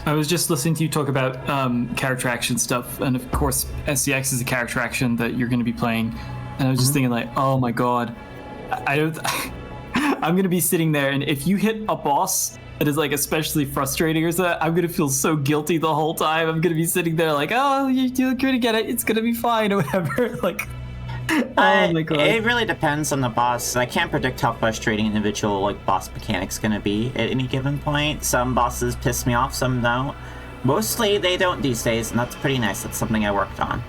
I was just listening to you talk about character action stuff, and of course SCX is a character action that you're going to be playing, and I was just thinking like, oh my god, I don't I'm going to be sitting there, and if you hit a boss that is like especially frustrating or something, I'm going to feel so guilty the whole time. I'm going to be sitting there like, oh, you're going to get it, it's going to be fine or whatever. Like, oh my god. It really depends on the boss. I can't predict how frustrating individual like boss mechanics gonna be at any given point. Some bosses piss me off, some don't. Mostly they don't these days, and that's pretty nice. That's something I worked on.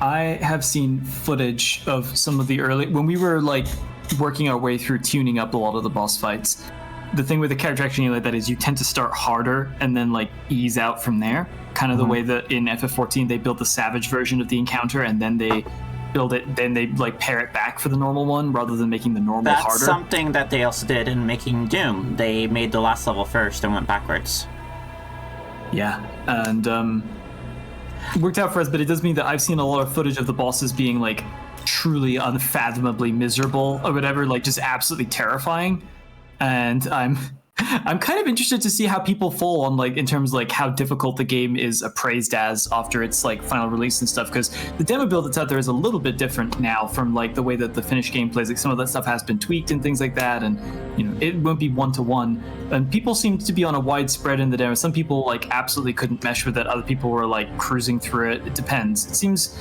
I have seen footage of some of the early, when we were like working our way through tuning up a lot of the boss fights. The thing with the character action like that is you tend to start harder and then like ease out from there. Kind of the way that in FF14 they built the Savage version of the encounter, and then they build it, then they like pare it back for the normal one rather than making the normal harder. That's something that they also did in making Doom. They made the last level first and went backwards. Yeah, and it worked out for us, but it does mean that I've seen a lot of footage of the bosses being like truly unfathomably miserable or whatever, like just absolutely terrifying. And I'm kind of interested to see how people fall on like in terms of like how difficult the game is appraised as after its like final release and stuff, because the demo build that's out there is a little bit different now from like the way that the finished game plays. Like some of that stuff has been tweaked and things like that, and you know it won't be one-to-one, and people seem to be on a widespread in the demo. Some people like absolutely couldn't mesh with it, other people were like cruising through it. It depends. It seems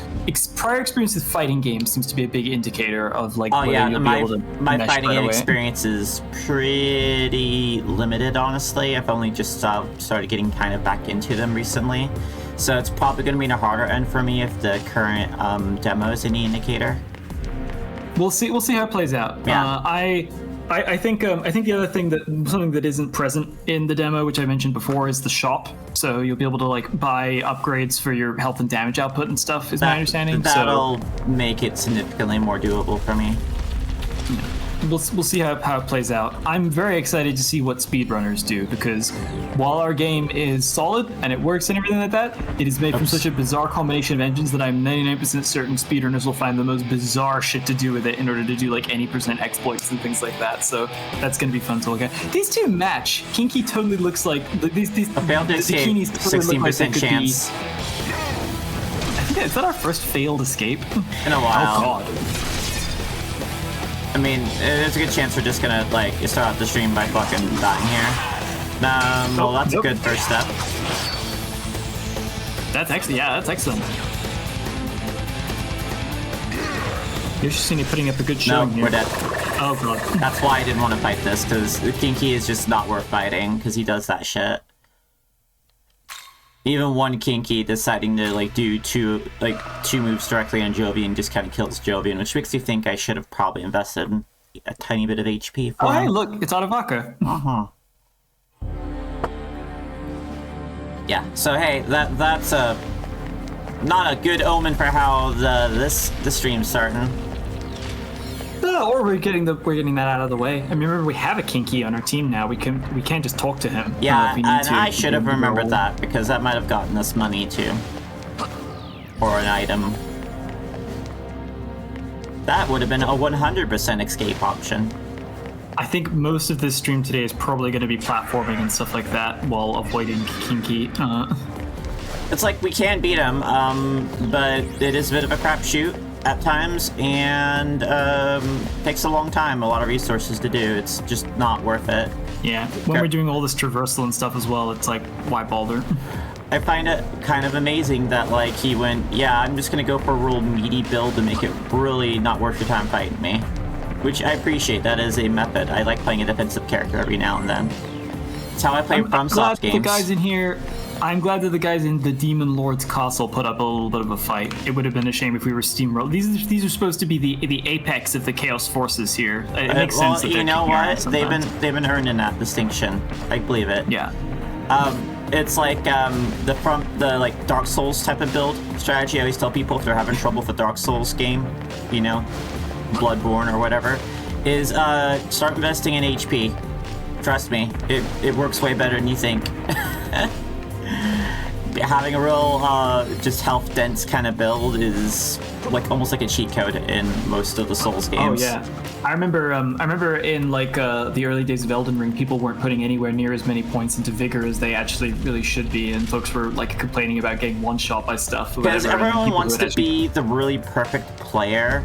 prior experience with fighting games seems to be a big indicator of like whether you'll be able to my mesh fighting right away. experience is pretty limited, honestly. I've only just started getting kind of back into them recently, so it's probably going to be in a harder end for me if the current demo is any indicator. We'll see how it plays out. Yeah. I think the other thing that something that isn't present in the demo, which I mentioned before, is the shop. So you'll be able to like buy upgrades for your health and damage output and stuff. Is my understanding. That'll make it significantly more doable for me. Yeah. We'll see how it plays out. I'm very excited to see what speedrunners do, because while our game is solid and it works and everything like that, it is made from such a bizarre combination of engines that I'm 99% certain speedrunners will find the most bizarre shit to do with it in order to do like any percent exploits and things like that. So that's going to be fun to look at. These two match. Kinky totally looks like these A failed escape, bikinis totally 16% look like they could chance. Is that our first failed escape? In a while. Oh god. I mean, there's a good chance we're just gonna, like, start out the stream by fucking dying here. Well, that's a good first step. That's excellent. Yeah, that's excellent. You're just seeing putting up a good showing here. We're dead. Oh god. That's why I didn't want to fight this, because Kinky is just not worth fighting, because he does that shit. Even one Kinky deciding to like do two moves directly on Jovian just kind of kills Jovian, which makes you think I should have probably invested in a tiny bit of HP for him. Hey, look, it's Adavaka. Yeah, so hey, that's not a good omen for how the stream's starting. Or we're getting that out of the way. I mean, remember we have a Kinky on our team now. We can't just talk to him. Yeah, if we need and to. I should have remembered that, because that might have gotten us money too, or an item. That would have been a 100% escape option. I think most of this stream today is probably going to be platforming and stuff like that while avoiding Kinky. It's like we can beat him, but it is a bit of a crapshoot at times, and takes a long time, a lot of resources to do. It's just not worth it. Yeah, when we're doing all this traversal and stuff as well, it's like, why bother? I find it kind of amazing that like he went, yeah, I'm just gonna go for a real meaty build to make it really not worth your time fighting me. Which I appreciate. That is a method. I like playing a defensive character every now and then. It's how I play FromSoft games. The guys in here, I'm glad that the guys in the Demon Lord's Castle put up a little bit of a fight. It would have been a shame if we were steamrolled. These are supposed to be the apex of the Chaos forces here. It makes sense that you know what? They've been earning that distinction. I believe it. Yeah. It's like the like Dark Souls type of build strategy. I always tell people if they're having trouble with the Dark Souls game, you know, Bloodborne or whatever, is start investing in HP. Trust me, it works way better than you think. having a real just health dense kind of build is like almost like a cheat code in most of the Souls games. Oh yeah, I remember in like the early days of Elden Ring, people weren't putting anywhere near as many points into vigor as they actually really should be, and folks were like complaining about getting one shot by stuff. Because everyone wants to be the really perfect player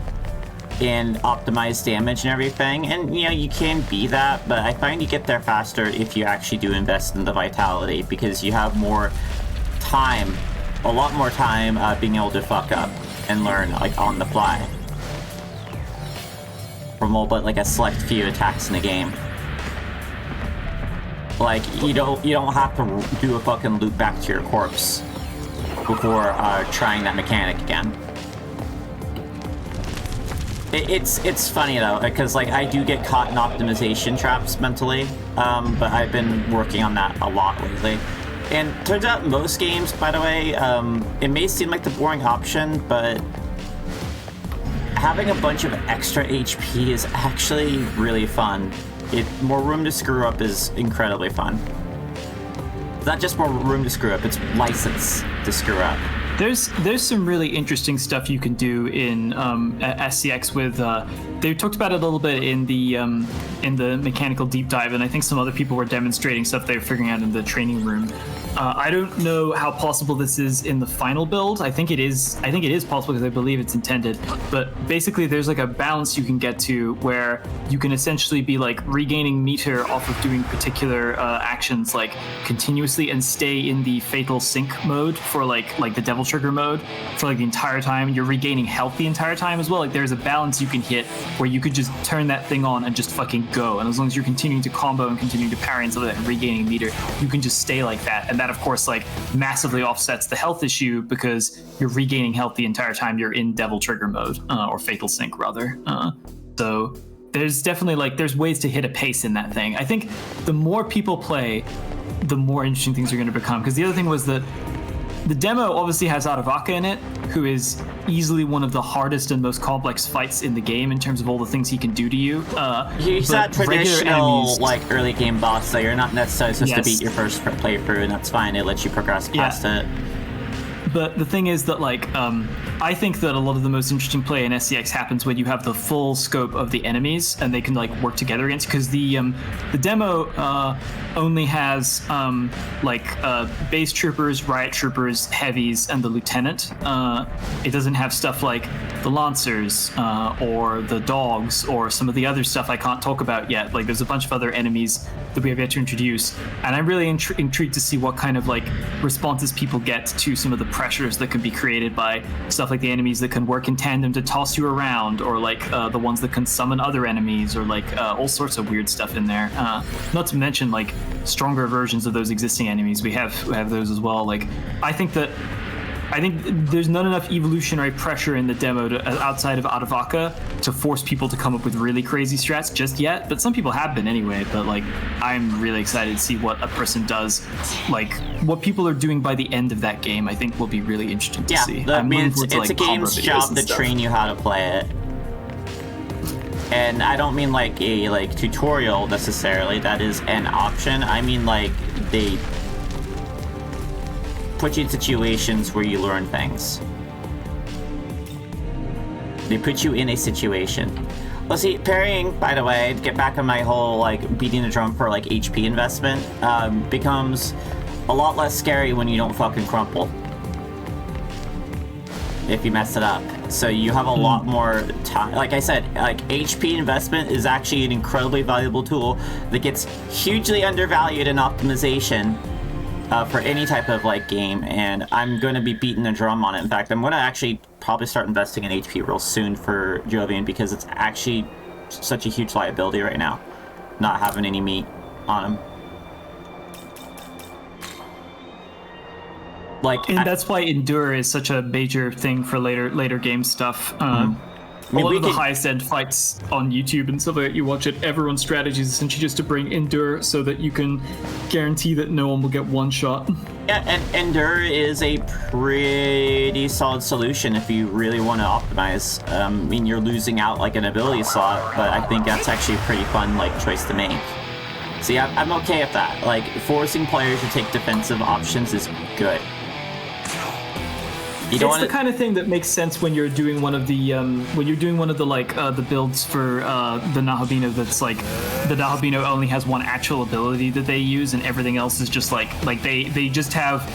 and optimize damage and everything, and you know you can be that, but I find you get there faster if you actually do invest in the vitality, because you have more time, a lot more time being able to fuck up and learn like on the fly from all but like a select few attacks in the game. Like you don't have to do a fucking loop back to your corpse before trying that mechanic again. It's funny though, because like I do get caught in optimization traps mentally, but I've been working on that a lot lately. And turns out most games, by the way, it may seem like the boring option, but having a bunch of extra HP is actually really fun. More room to screw up is incredibly fun. It's not just more room to screw up, it's license to screw up. There's some really interesting stuff you can do in SCX with. They talked about it a little bit in the mechanical deep dive, and I think some other people were demonstrating stuff they were figuring out in the training room. I don't know how possible this is in the final build. I think it is possible because I believe it's intended. But basically, there's like a balance you can get to where you can essentially be like regaining meter off of doing particular actions like continuously and stay in the fatal sync mode for like the devil trigger mode for like the entire time. You're regaining health the entire time as well. Like there's a balance you can hit where you could just turn that thing on and just fucking go. And as long as you're continuing to combo and continuing to parry and stuff like that and regaining meter, you can just stay like that. And that of course like massively offsets the health issue because you're regaining health the entire time you're in devil trigger mode or fatal sync rather. So there's definitely like there's ways to hit a pace in that thing. I think the more people play, the more interesting things are going to become. Because the other thing was that the demo obviously has Aravaka in it, who is easily one of the hardest and most complex fights in the game in terms of all the things he can do to you. He's that traditional like early game boss, so you're not necessarily supposed to beat your first playthrough, and that's fine. It lets you progress past it. But the thing is that like I think that a lot of the most interesting play in SCX happens when you have the full scope of the enemies and they can like work together against, because the demo only has base troopers, riot troopers, heavies, and the lieutenant. It doesn't have stuff like the lancers or the dogs or some of the other stuff I can't talk about yet. Like there's a bunch of other enemies that we have yet to introduce, and I'm really intrigued to see what kind of like responses people get to some of the pressures that can be created by stuff like the enemies that can work in tandem to toss you around, or like the ones that can summon other enemies, or like all sorts of weird stuff in there. Not to mention like stronger versions of those existing enemies. We have those as well. Like I think there's not enough evolutionary pressure in the demo outside of Aravaka to force people to come up with really crazy strats just yet, but some people have been anyway. But like I'm really excited to see what a person does, like what people are doing by the end of that game. I think will be really interesting to see. I mean, it's a game's job to train you how to play it. And I don't mean like a tutorial necessarily, that is an option. I mean like they put you in situations where you learn things. They put you in a situation. Well, see, parrying, by the way, to get back on my whole like beating the drum for like HP investment, becomes a lot less scary when you don't fucking crumple. If you mess it up. So you have a lot more time. Like I said, like HP investment is actually an incredibly valuable tool that gets hugely undervalued in optimization for any type of like game, and I'm going to be beating the drum on it. In fact, I'm going to actually probably start investing in HP real soon for Jovian, because it's actually such a huge liability right now, not having any meat on him. And that's why Endure is such a major thing for later game stuff. A lot of the highest end fights on YouTube and stuff like that, you watch it, everyone's strategy is essentially just to bring Endure so that you can guarantee that no one will get one shot. Yeah, and Endure is a pretty solid solution if you really want to optimize. I mean, you're losing out like an ability slot, but I think that's actually a pretty fun like choice to make. See, I'm okay with that. Like, forcing players to take defensive options is good. You don't it's the kind of thing that makes sense when you're doing one of the the builds for the Nahabino that's like the Nahabino only has one actual ability that they use and everything else is just like they just have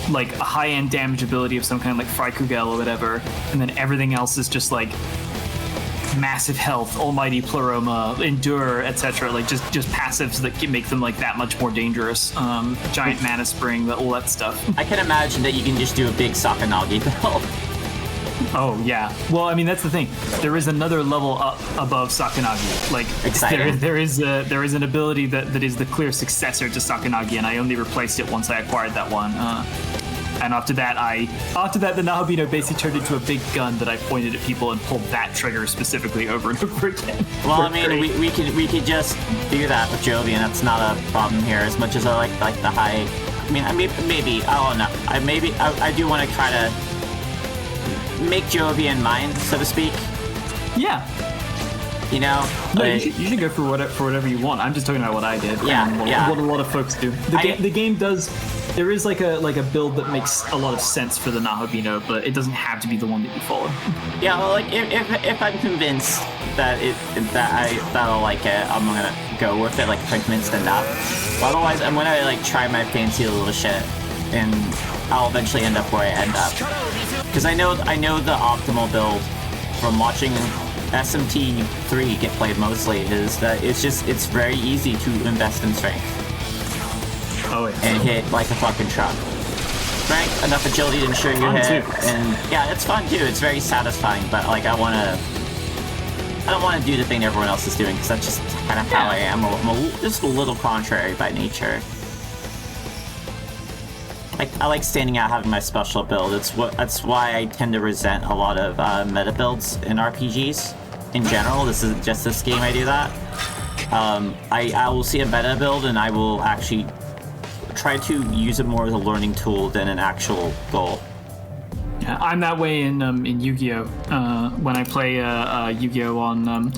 like a high-end damage ability of some kind, like Freikugel or whatever, and then everything else is just like massive health, almighty pleroma, endure, etc. Like just passives that can make them like that much more dangerous. Giant mana spring, all that stuff. I can imagine that you can just do a big Sakanagi build. Oh yeah. Well, I mean that's the thing. There is another level up above Sakanagi. Like there is an ability that is the clear successor to Sakanagi, and I only replaced it once I acquired that one. And after that, the Nahabino basically turned into a big gun that I pointed at people and pulled that trigger specifically over and over again. Well, I mean, we could just do that with Jovian. That's not a problem here. As much as I like the high. I mean, maybe I don't know. I do want to try to make Jovian mine, so to speak. Yeah. You know. No, you should go for whatever you want. I'm just talking about what I did. Yeah. What a lot of folks do. The game does. There is like a build that makes a lot of sense for the Nahabino, but it doesn't have to be the one that you follow. Yeah, well, like if I'm convinced that'll like it, I'm gonna go with it. Like if I'm convinced enough. Otherwise, I'm gonna like try my fancy little shit, and I'll eventually end up where I end up. Because I know the optimal build from watching SMT5 get played mostly is that it's very easy to invest in strength. Oh, yeah. And hit like a fucking truck. Strength, enough agility to ensure you hit, and yeah, it's fun too. It's very satisfying, but like I don't want to do the thing everyone else is doing because that's just kind of how I am. I'm just a little contrary by nature. Like I like standing out, having my special build. That's why I tend to resent a lot of meta builds in RPGs in general. This isn't just this game. I do that. I will see a meta build and I will actually try to use it more as a learning tool than an actual goal. Yeah, I'm that way in Yu-Gi-Oh! When I play Yu-Gi-Oh! On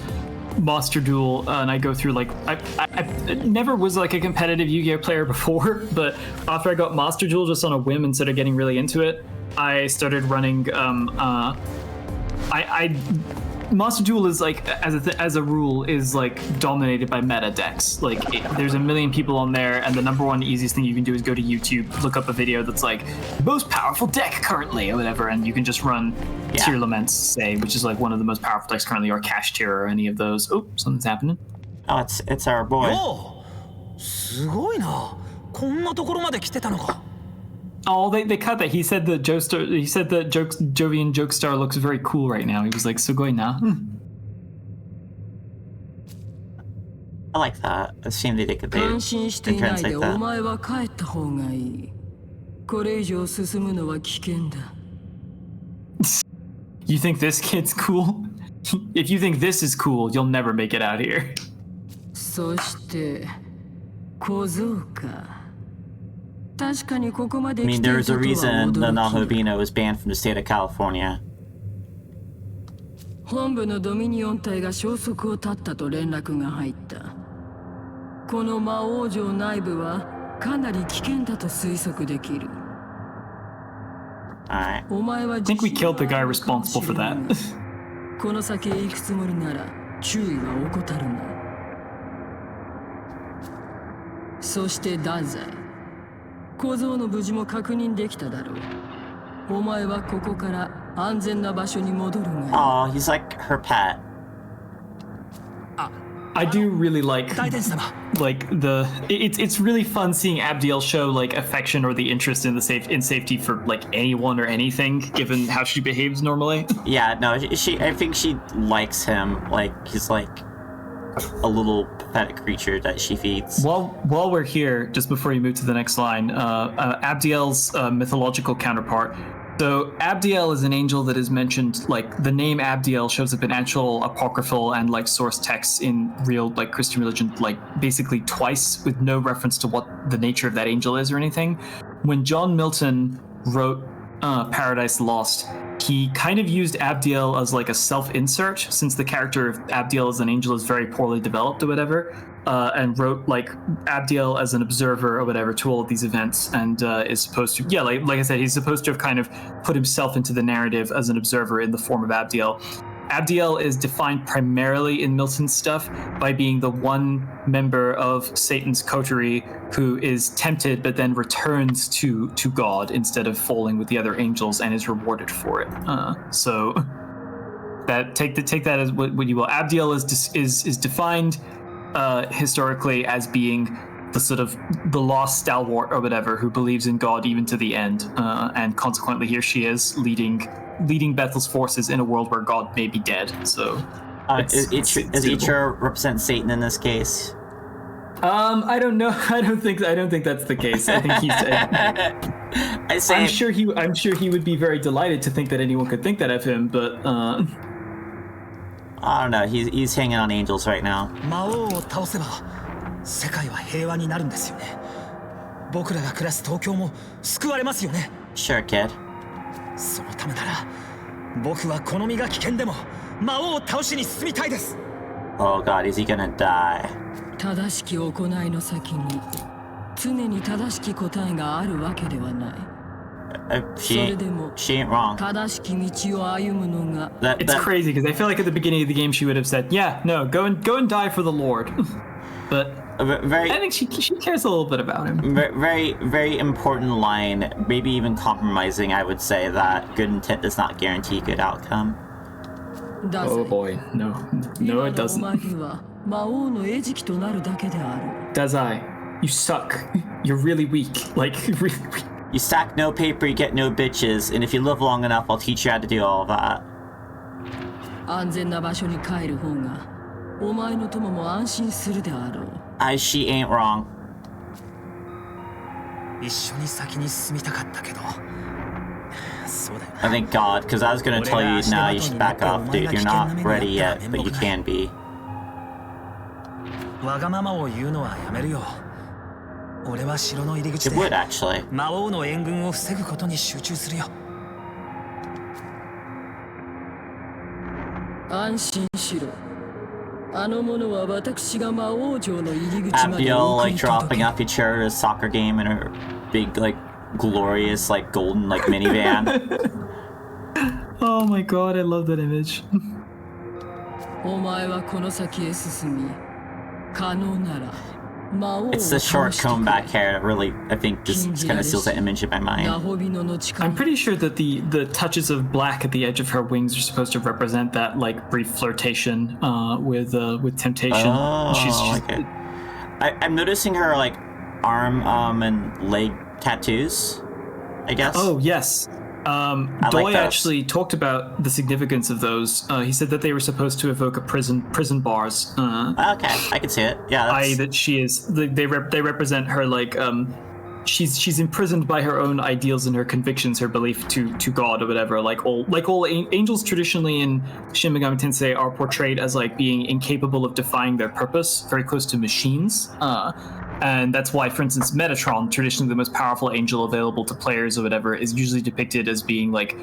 Master Duel, and I go through like I never was like a competitive Yu-Gi-Oh! Player before, but after I got Master Duel just on a whim instead of getting really into it, I started running. Master Duel is like as a rule is like dominated by meta decks. Like there's a million people on there, and the number one easiest thing you can do is go to YouTube, look up a video that's like most powerful deck currently or whatever, and you can just run Tear Laments, say, which is like one of the most powerful decks currently, or Cash Tear or any of those. Oh, something's happening. Oh, it's our boy. Oh, すごいな。こんなところまで来てたのか。Oh, they cut that. He said that Jovian Jokestar looks very cool right now. He was like, "Sugoi na." I like that. It seemed that they could translate that. You think this kid's cool? If you think this is cool, you'll never make it out here. I mean, there's a reason the Nahabino was banned from the state of California. 本部のドミニオン隊が消息を絶ったと連絡が入った。この魔王城内部はかなり危険だと推測できる。Alright. I think we killed the guy responsible for that. この先へ行くつもりなら注意は怠るな。そしてダンザイ、小僧の無事も確認できただろう。お前はここから安全な場所に戻るがいい。Oh, he's like her pet. I do really like it's really fun seeing Abdiel show like affection or the interest in safety for like anyone or anything, given how she behaves normally. Yeah, no, I think she likes him. Like he's like a little pathetic creature that she feeds. While we're here, just before you move to the next line, Abdiel's mythological counterpart. So Abdiel is an angel that is mentioned, like the name Abdiel shows up in actual apocryphal and like source texts in real like Christian religion, like basically twice, with no reference to what the nature of that angel is or anything. When John Milton wrote Paradise Lost, he kind of used Abdiel as like a self-insert, since the character of Abdiel as an angel is very poorly developed or whatever, and wrote like Abdiel as an observer or whatever to all of these events, and is supposed to, yeah, like I said, he's supposed to have kind of put himself into the narrative as an observer in the form of Abdiel. Abdiel is defined primarily in Milton's stuff by being the one member of Satan's coterie who is tempted but then returns to God instead of falling with the other angels and is rewarded for it. So that take that as what you will. Abdiel is defined historically as being the sort of the lost stalwart or whatever who believes in God even to the end, and consequently here she is leading Bethel's forces in a world where God may be dead. So does Ichiro represent Satan in this case? I don't know. I don't think that's the case. I think he's. I'm sure he would be very delighted to think that anyone could think that of him, but. I don't know. He's hanging on angels right now. 魔王を倒せば世界は平和になるんですよね。僕らが暮らす東京も救われますよね。Sure, kid. そのためなら僕はこの身が危険でも魔王を倒しに進みたいです。 Oh God, is he gonna die? 正しき行いの先に常に正しき答えがあるわけではない。She ain't wrong. 正しき道を歩むのが It's crazy because I feel like at the beginning of the game she would have said, "Yeah, no, go and die for the Lord," but very. I think she cares a little bit about him. Very, very important line. Maybe even compromising. I would say that good intent does not guarantee good outcome. Oh boy, no, it doesn't. 魔王の餌食となるだけである。 Dazai, you suck. You're really weak. Like really weak. You stack no paper, you get no bitches, and if you live long enough, I'll teach you how to do all of that. 安全な場所に帰る方がお前の友も安心するであろう。She ain't wrong. 一緒に先に進みたかったけど。そうだよな。 I thank God, because I was gonna tell you, nah, you should back off, dude. You're not ready yet, but you can be. わがままを言うのはやめるよ。俺は城の入り口 It would, actually. で魔王の援軍を防ぐことに集中するよ。安心しろ。あの者は私が魔王城の入り口まで Abdiel, 送 like, り届 dropping け off each other at a soccer game in a big, like, glorious, like, golden, like, minivan. Oh my god, I love that image. お前はこの先へ進み、可能なら魔王を It's the short comb back hair that really, I think, just kind of seals that image in my mind. I'm pretty sure that the touches of black at the edge of her wings are supposed to represent that like brief flirtation with temptation. Oh, she's okay. I'm noticing her like arm and leg tattoos, I guess. Oh yes. Doi like actually talked about the significance of those. He said that they were supposed to evoke a prison bars. Okay, I can see it. Yeah, I.e. that she is. They represent her like she's imprisoned by her own ideals and her convictions, her belief to God or whatever. Like all angels traditionally in Shin Megami Tensei are portrayed as like being incapable of defying their purpose, very close to machines. And that's why, for instance, Metatron, traditionally the most powerful angel available to players or whatever, is usually depicted as being like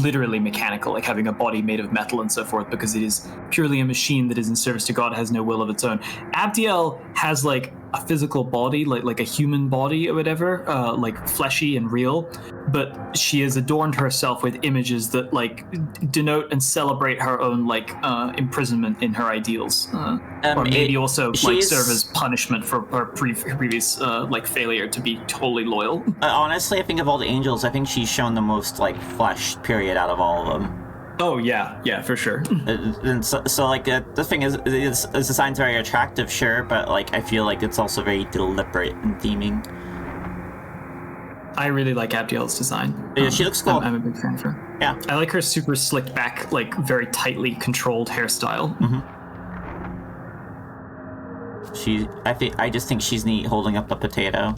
literally mechanical, like having a body made of metal and so forth, because it is purely a machine that is in service to God, has no will of its own. Abdiel has like a physical body, like a human body or whatever, like fleshy and real, but she has adorned herself with images that like denote and celebrate her own like imprisonment in her ideals, or maybe also like serve as punishment for her previous like failure to be totally loyal. Honestly, I think of all the angels, I think she's shown the most like flesh period out of all of them. Oh yeah, for sure. And so like the thing is the design's very attractive, sure, but like I feel like it's also very deliberate in theming. I really like Abdiel's design. Yeah, she looks cool. I'm a big fan of her. Yeah, I like her super slicked back, like very tightly controlled hairstyle. I just think she's neat holding up a potato.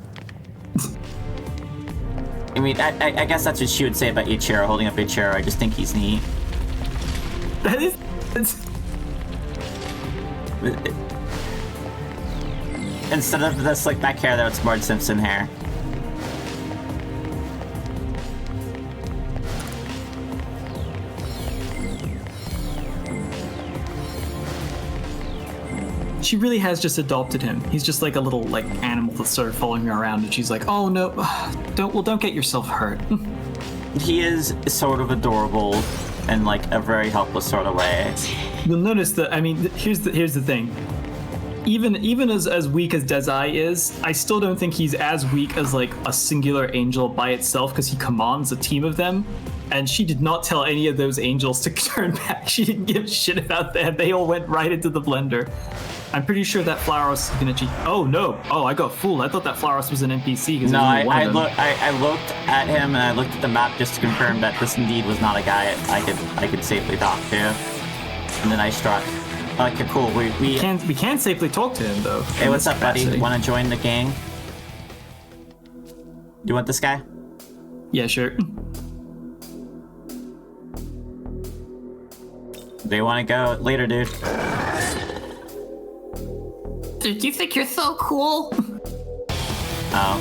I mean, I guess that's what she would say about Ichiro, holding up Ichiro. I just think he's neat. Instead of the slick back hair, though, it's Marge Simpson hair. she really has just adopted him. He's just like a little like animal that's sort of following her around, and she's like, "Oh no, don't get yourself hurt." He is sort of adorable in like a very helpless sort of way. You'll notice that. I mean, here's the thing. Even as weak as Dezai is, I still don't think he's as weak as like a singular angel by itself, because he commands a team of them. And she did not tell any of those angels to turn back. She didn't give a shit about that. They all went right into the blender. I'm pretty sure that Flauros is gonna cheat. Oh no! Oh, I got fooled. I thought that Flauros was an NPC. No, I looked at him and I looked at the map just to confirm that this indeed was not a guy I could safely talk to. And then I struck. Okay, cool. We can safely talk to him though. Hey, what's up, buddy? Want to join the gang? You want this guy? Yeah, sure. They want to go later, dude. Dude, you think you're so cool? Oh.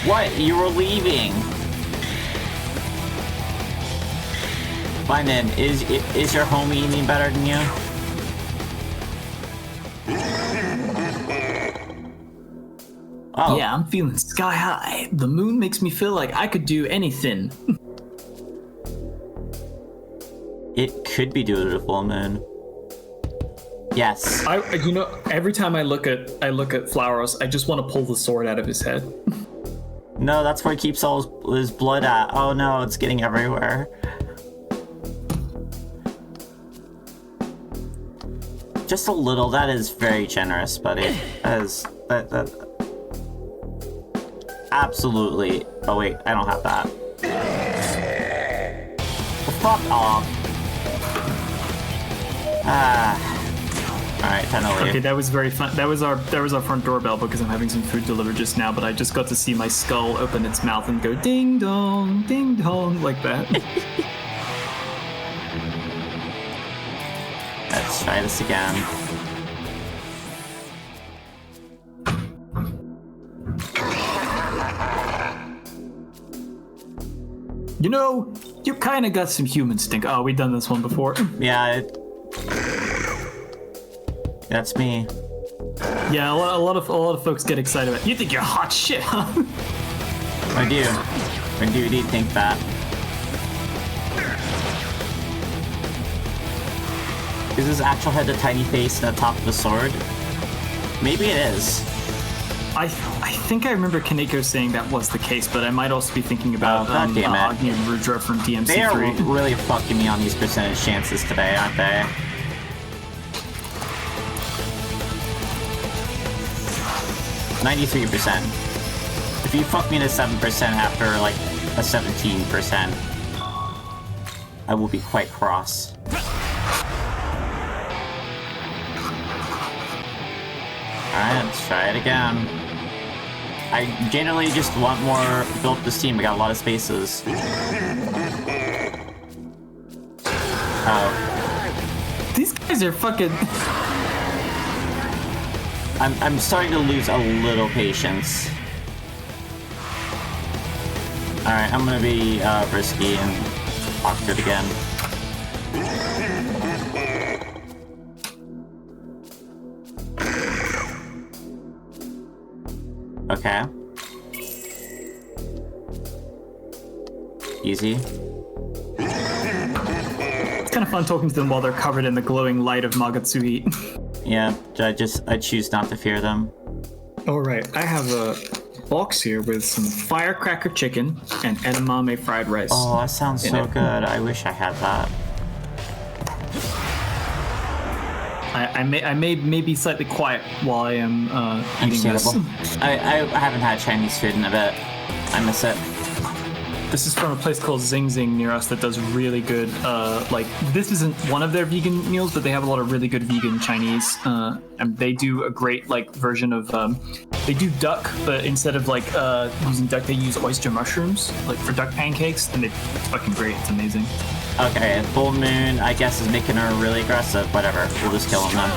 What? You were leaving. Fine then. Is your homie any better than you? Oh. Yeah, I'm feeling sky high. The moon makes me feel like I could do anything. It could be due to the full moon. Yes. Every time I look at Flauros, I just want to pull the sword out of his head. No, that's where he keeps all his blood at. Oh no, it's getting everywhere. Just a little. That is very generous, buddy. That absolutely. Oh wait, I don't have that. Fuck off. Alright, time to leave. Okay, that was very fun. That was our front doorbell because I'm having some food delivered just now, but I just got to see my skull open its mouth and go ding dong, like that. Let's try this again. You know, you kind of got some human stink. Oh, we've done this one before. Yeah, that's me. Yeah, a lot of folks get excited about. You think you're hot shit, huh? I do indeed think that. Is his actual head the tiny face at the top of the sword? Maybe it is. I think I remember Kaneko saying that was the case, but I might also be thinking about Agni and Rudra from DMC3. They are really fucking me on these percentage chances today, aren't they? %93%. If you fuck me to 7% after like a 17%, I will be quite cross. Alright, let's try it again. I generally just want more built this team. We got a lot of spaces. Oh. These guys are fucking... I'm starting to lose a little patience. Alright, I'm gonna be risky and awkward again. Okay. Easy. It's kind of fun talking to them while they're covered in the glowing light of Magatsuhi. Yeah, I choose not to fear them. Alright, I have a box here with some firecracker chicken and edamame fried rice. Oh, that sounds so good. I wish I had that. I may be slightly quiet while I am eating this. I haven't had Chinese food in a bit. I miss it. This is from a place called Zing Zing near us that does really good, like, this isn't one of their vegan meals, but they have a lot of really good vegan Chinese, and they do a great, like, version of, they do duck, but instead of, like, using duck, they use oyster mushrooms, like, for duck pancakes, and it's fucking great. It's amazing. Okay, full moon, I guess, is making her really aggressive. Whatever, we'll just kill him then.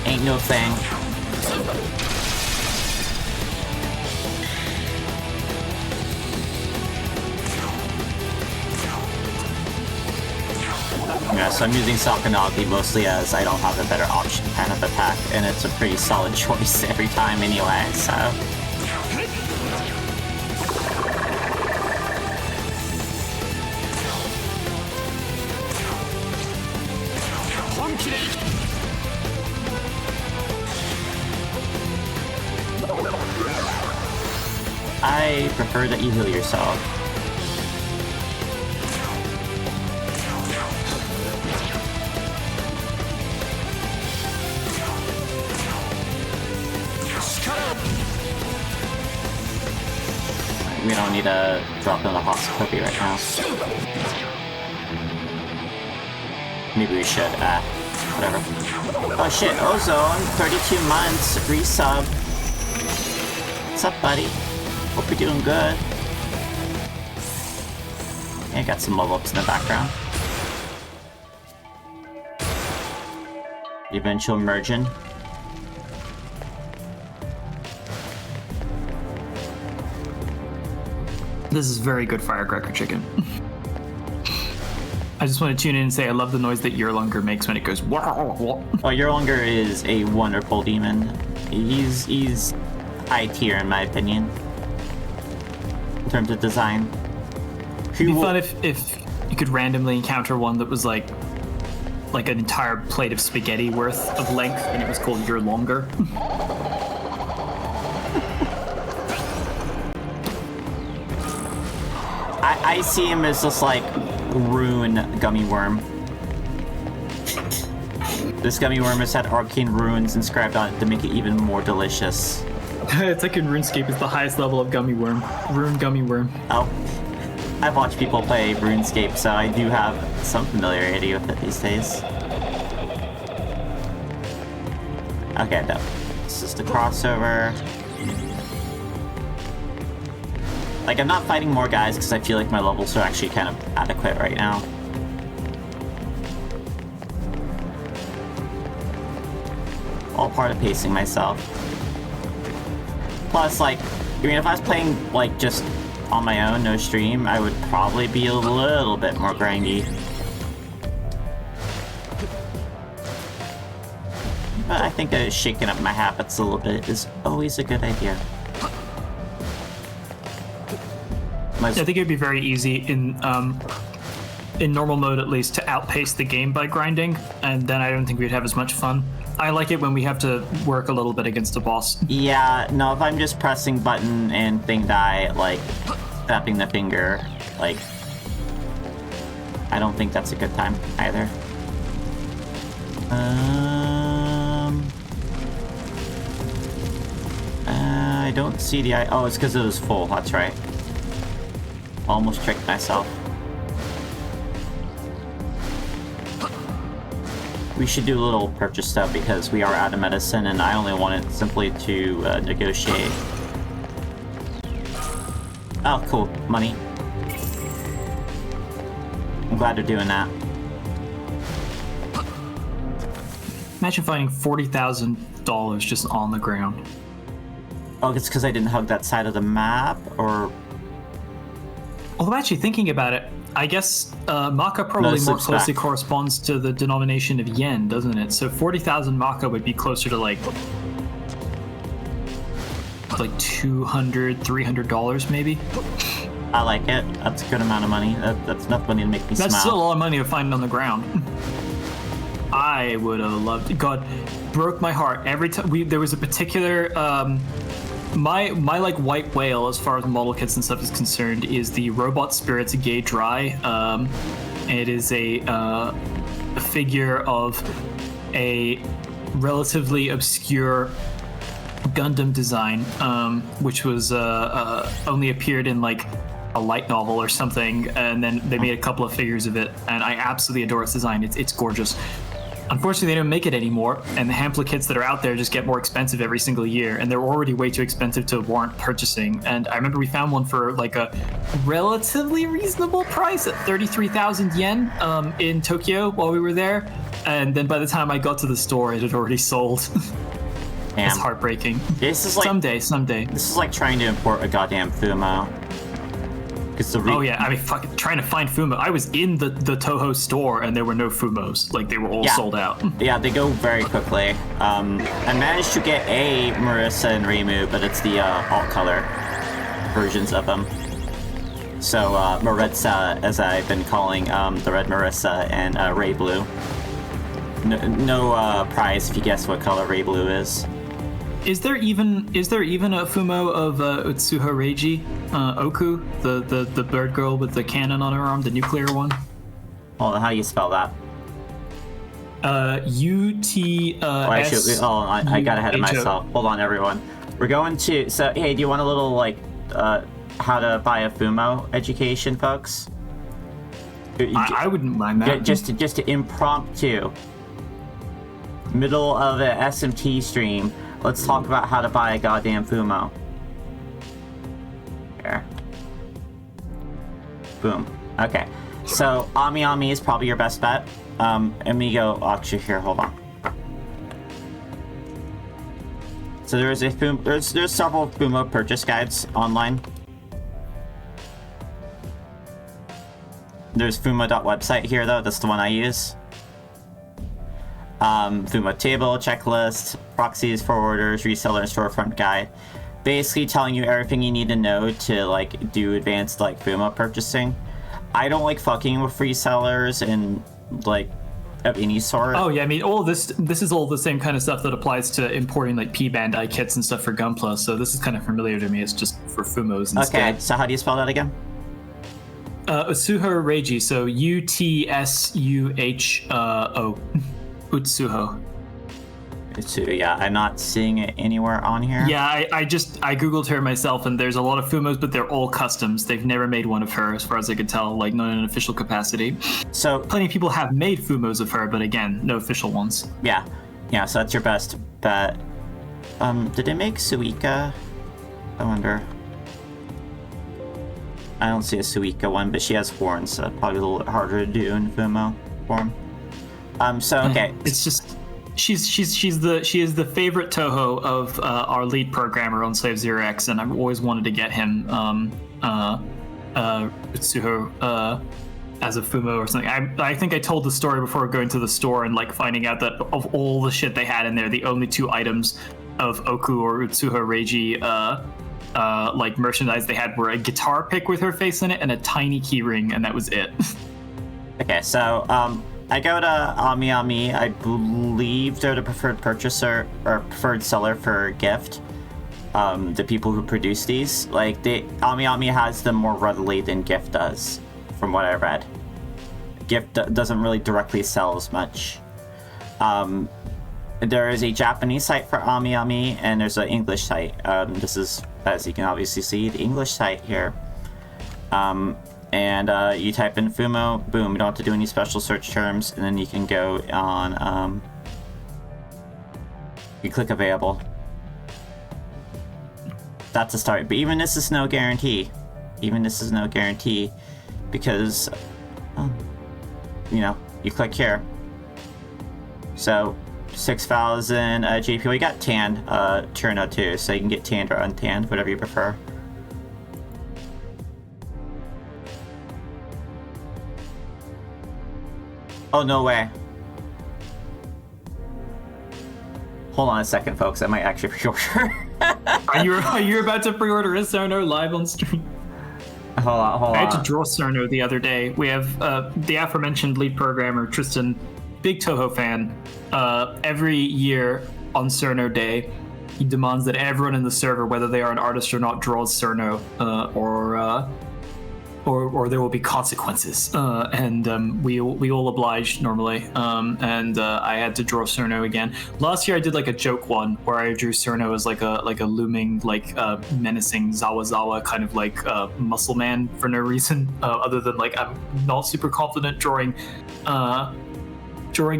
Ain't no thing. Yeah, so I'm using Sakanagi mostly as I don't have a better option kind of attack, and it's a pretty solid choice every time anyway, so... I prefer that you heal yourself. We don't need to drop in the Hoxcopy right now. Maybe we should, whatever. Oh shit, Ozone, 32 months, resub. What's up, buddy? Hope you're doing good. Yeah, got some level ups in the background. Eventual merging. This is very good firecracker chicken. I just want to tune in and say I love the noise that Yerlunger makes when it goes wah, wah. Oh, Yerlunger is a wonderful demon. He's high tier in my opinion. In terms of design. It'd be fun if you could randomly encounter one that was like an entire plate of spaghetti worth of length and it was called Yerlunger. I see him as just like rune gummy worm. This gummy worm has had arcane runes inscribed on it to make it even more delicious. It's like in RuneScape, it's the highest level of gummy worm. Rune gummy worm. Oh. I've watched people play RuneScape, so I do have some familiarity with it these days. Okay, no. This is the crossover. Like, I'm not fighting more guys because I feel like my levels are actually kind of adequate right now. All part of pacing myself. Plus, like, I mean, if I was playing, like, just on my own, no stream, I would probably be a little bit more grindy. But I think that shaking up my habits a little bit is always a good idea. I think it'd be very easy in normal mode at least to outpace the game by grinding, and then I don't think we'd have as much fun. I like it when we have to work a little bit against a boss. Yeah, no, if I'm just pressing button and thing die, like tapping the finger, like I don't think that's a good time either. I don't see the oh, it's because it was full. That's right. Almost tricked myself. We should do a little purchase stuff because we are out of medicine and I only wanted simply to negotiate. Oh, cool. Money. I'm glad they're doing that. Imagine finding $40,000 just on the ground. Oh, it's because I didn't hug that side of the map, or... Well, I'm actually thinking about it. I guess Maka probably more closely corresponds to the denomination of yen, doesn't it? So 40,000 Maka would be closer to like $200, $300 maybe. I like it. That's a good amount of money. That's enough money to make me smile. That's still a lot of money to find on the ground. I would have loved it. God, broke my heart every time. There was a particular my like white whale as far as model kits and stuff is concerned is the Robot Spirits Gay Dry. It is a figure of a relatively obscure Gundam design, which was only appeared in like a light novel or something, and then they made a couple of figures of it, and I absolutely adore its design. It's gorgeous. Unfortunately, they don't make it anymore, and the Hamplet kits that are out there just get more expensive every single year, and they're already way too expensive to warrant purchasing. And I remember we found one for like a relatively reasonable price at 33,000 yen in Tokyo while we were there, and then by the time I got to the store, it had already sold. It's heartbreaking. This is like someday. This is like trying to import a goddamn Fumo. Because Oh yeah, I mean, fucking trying to find Fumo. I was in the Toho store and there were no Fumos. Like they were all sold out. Yeah, they go very quickly. I managed to get a Marissa and Reimu, but it's the alt color versions of them. So Maritza, as I've been calling the Red Marissa, and Ray Blue. No prize if you guess what color Ray Blue is. Is there even a Fumo of Utsuha Reiji, Oku, the bird girl with the cannon on her arm, the nuclear one? Hold on, how do you spell that? U-T-S. I got ahead of myself. Hold on, everyone. We're going to. So, hey, do you want a little like how to buy a Fumo education, folks? I wouldn't mind that. Just to impromptu. Middle of an SMT stream. Let's talk about how to buy a goddamn Fumo. Here. Boom. Okay. So, Ami Ami is probably your best bet. Amigo, actually, here, hold on. So there's several Fumo purchase guides online. There's Fumo.website here, though. That's the one I use. Fumo table, checklist, proxies, forwarders, reseller, and storefront guide. Basically telling you everything you need to know to like do advanced like Fumo purchasing. I don't like fucking with resellers and like of any sort. Oh yeah, I mean all this is all the same kind of stuff that applies to importing like P Bandai kits and stuff for Gunpla. So this is kind of familiar to me. It's just for Fumos instead. Okay, so how do you spell that again? Utsuho Reiji, so U-T-S-U-H-O. Utsuho. Yeah, I'm not seeing it anywhere on here. Yeah, I googled her myself, and there's a lot of Fumos, but they're all customs. They've never made one of her, as far as I could tell, like not in an official capacity. So plenty of people have made Fumos of her, but again, no official ones. Yeah. So that's your best bet. Did they make Suika? I wonder. I don't see a Suika one, but she has horns, so probably a little bit harder to do in Fumo form. So okay. It's just she is the favorite Toho of our lead programmer on Slave Zero X, and I've always wanted to get him Utsuho as a Fumo or something. I think I told the story before going to the store and like finding out that of all the shit they had in there, the only two items of Oku or Utsuho Reiji like merchandise they had were a guitar pick with her face in it and a tiny keyring, and that was it. Okay, so I go to Ami Ami. I believe they're the preferred purchaser or preferred seller for gift. The people who produce these, like Ami Ami has them more readily than Gift does, from what I read. Gift doesn't really directly sell as much. There is a Japanese site for Ami Ami, and there's an English site. This is, as you can obviously see, the English site here. And you type in Fumo, boom, you don't have to do any special search terms, and then you can go on, you click available. That's a start, but even this is no guarantee. Because, you click here. So, 6,000 JP. We got tanned Cherno too, so you can get tanned or untanned, whatever you prefer. Oh, no way. Hold on a second, folks. I might actually pre-order. Are you about to pre-order a Cerno live on stream? Hold on. I had to draw Cerno the other day. We have the aforementioned lead programmer, Tristan, big Toho fan. Every year on Cerno Day, he demands that everyone in the server, whether they are an artist or not, draws Cerno, or there will be consequences. And we all oblige normally. And I had to draw Cerno again. Last year I did like a joke one where I drew Cerno as like a looming, like menacing Zawa kind of like muscle man for no reason, other than like I'm not super confident drawing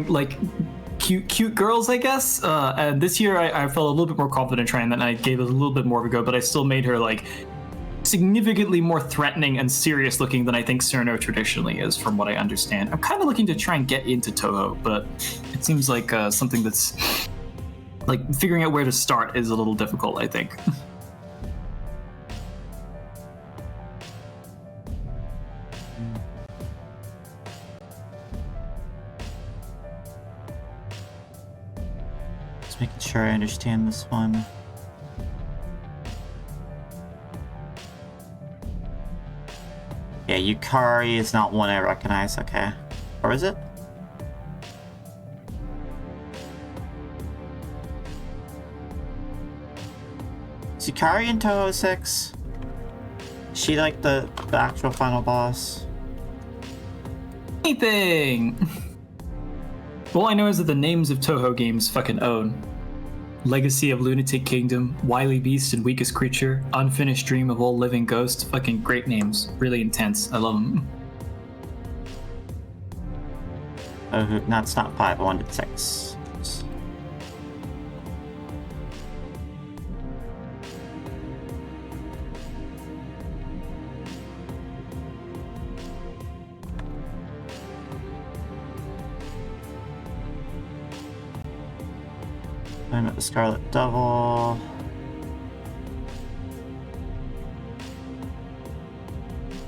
like cute girls, I guess. And this year I felt a little bit more confident trying that, and I gave it a little bit more of a go, but I still made her like significantly more threatening and serious looking than I think Cerno traditionally is, from what I understand. I'm kind of looking to try and get into Toho, but it seems like something that's like figuring out where to start is a little difficult, I think. Just making sure I understand this one. Yeah, Yukari is not one I recognize, okay. Or is it? Is Yukari in Toho 6? Is she like the actual final boss? Anything! All I know is that the names of Toho games fucking own. Legacy of Lunatic Kingdom, Wily Beast and Weakest Creature, Unfinished Dream of All Living Ghost, fucking great names. Really intense. I love them. Oh, that's not 5, I wanted 6. I'm at the Scarlet Devil.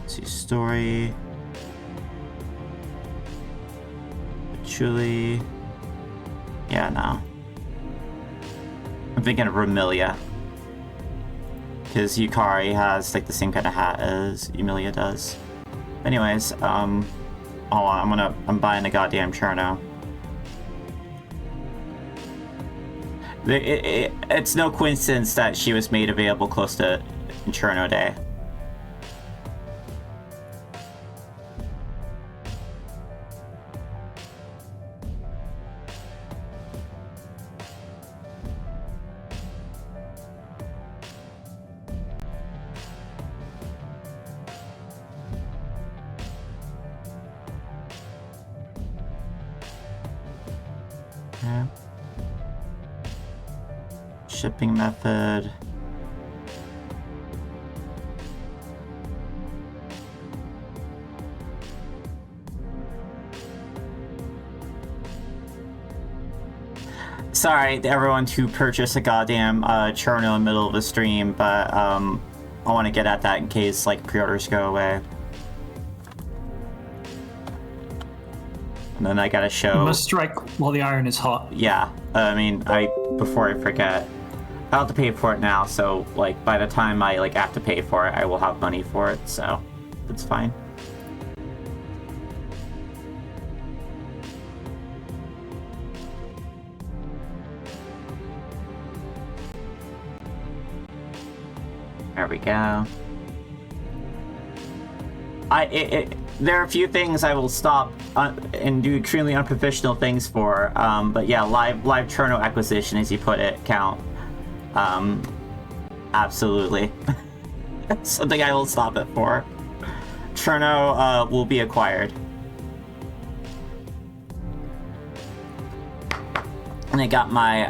Let's see, story. Patchouli. Yeah, no. I'm thinking of Remilia. Because Yukari has like the same kind of hat as Emilia does. Anyways, hold on, I'm buying the goddamn Cherno. It's no coincidence that she was made available close to Cherno Day. Yeah. Shipping method. Sorry to everyone who purchased a goddamn Cherno in the middle of the stream, but I want to get at that in case like pre-orders go away. And then I gotta show. You must strike while the iron is hot. Yeah, I mean, before I forget, I'll have to pay for it now. So like by the time I like have to pay for it, I will have money for it. So it's fine. There we go. There are a few things I will stop and do extremely unprofessional things for, but yeah, live Cherno acquisition, as you put it, count. Absolutely. Something I will stop it for. Cherno will be acquired. And I got my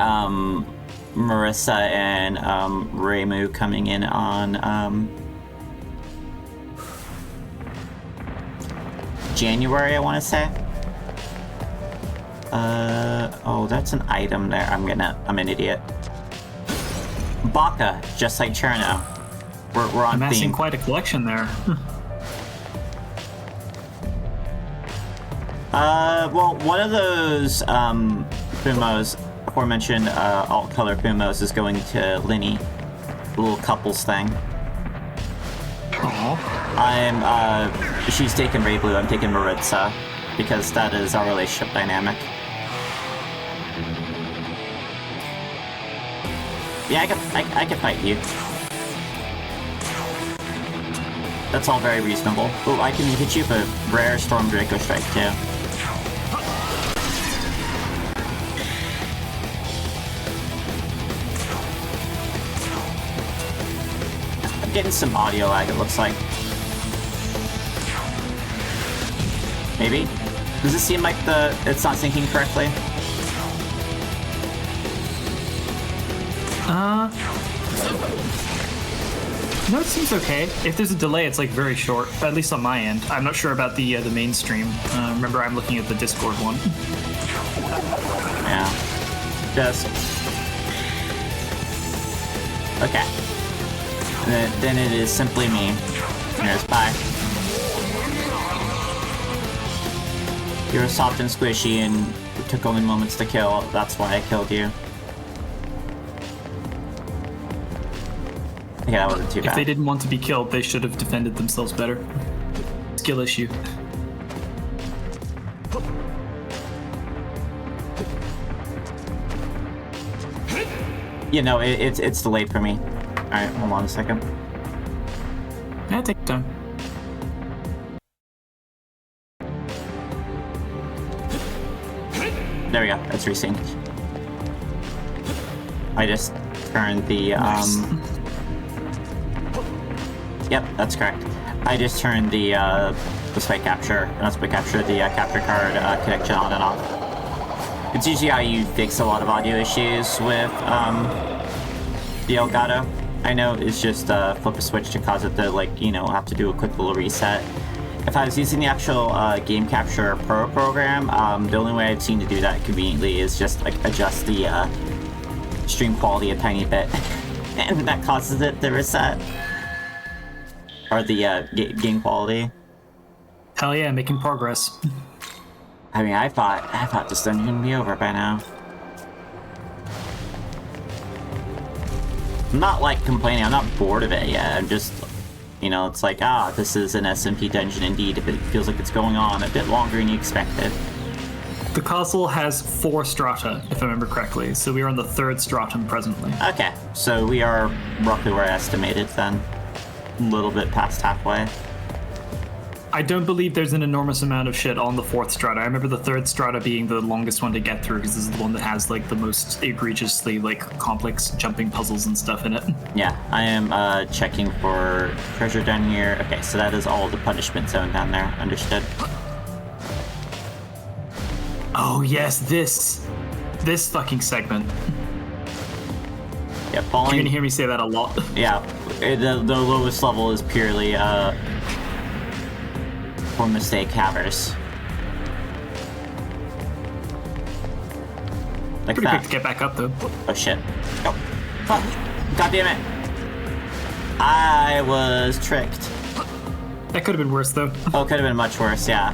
Marissa and Reimu coming in on January, I want to say. Oh, that's an item there. I'm an idiot. Baka, just like Cherno. We're on Amassing theme. quite a collection there. Well, one of those Fumos, aforementioned alt color Fumos, is going to Linny. A little couples thing. She's taking Ray Blue, I'm taking Maritza, because that is our relationship dynamic. Yeah, I can fight you. That's all very reasonable. Oh, I can hit you with a rare Storm Draco Strike too. I'm getting some audio lag, it looks like. Maybe? Does it seem like it's not syncing correctly? No, it seems okay. If there's a delay, it's like very short, at least on my end. I'm not sure about the mainstream. Remember, I'm looking at the Discord one. Yeah. Just. Okay. Then it is simply me. Here's bye. You're soft and squishy and it took only moments to kill. That's why I killed you. Okay, that wasn't too bad. If they didn't want to be killed, they should have defended themselves better. Skill issue. You know, it's delayed for me. Alright, hold on a second. Yeah, take your time. There we go, it's resynced. I just turned the, Nice. Yep, that's correct. I just turned the spike capture, not spike capture, the capture card connection on and off. It's usually how you fix a lot of audio issues with the Elgato. I know it's just flip a switch to cause it to, like, you know, have to do a quick little reset. If I was using the actual Game Capture Pro program, the only way I've seen to do that conveniently is just like adjust the stream quality a tiny bit, and that causes it to reset. Or the game quality. Hell yeah, making progress. I mean, I thought this dungeon would be over by now. I'm not like complaining, I'm not bored of it yet. I'm just, you know, it's like, this is an SMT dungeon indeed, if it feels like it's going on a bit longer than you expected. The castle has 4 strata, if I remember correctly, so we are on the 3rd stratum presently. Okay, so we are roughly where I estimated then. A little bit past halfway. I don't believe there's an enormous amount of shit on the 4th strata. I remember the 3rd strata being the longest one to get through, because this is the one that has like the most egregiously like complex jumping puzzles and stuff in it. Yeah, I am checking for treasure down here. Okay, so that is all the punishment zone down there. Understood. Oh yes, this fucking segment. Yeah, You're falling. gonna hear me say that a lot. Yeah, the lowest level is purely for mistake havers. Like Pretty that. quick to get back up though. Oh shit. Oh, fuck. God damn it. I was tricked. That could have been worse though. Oh, it could have been much worse, yeah.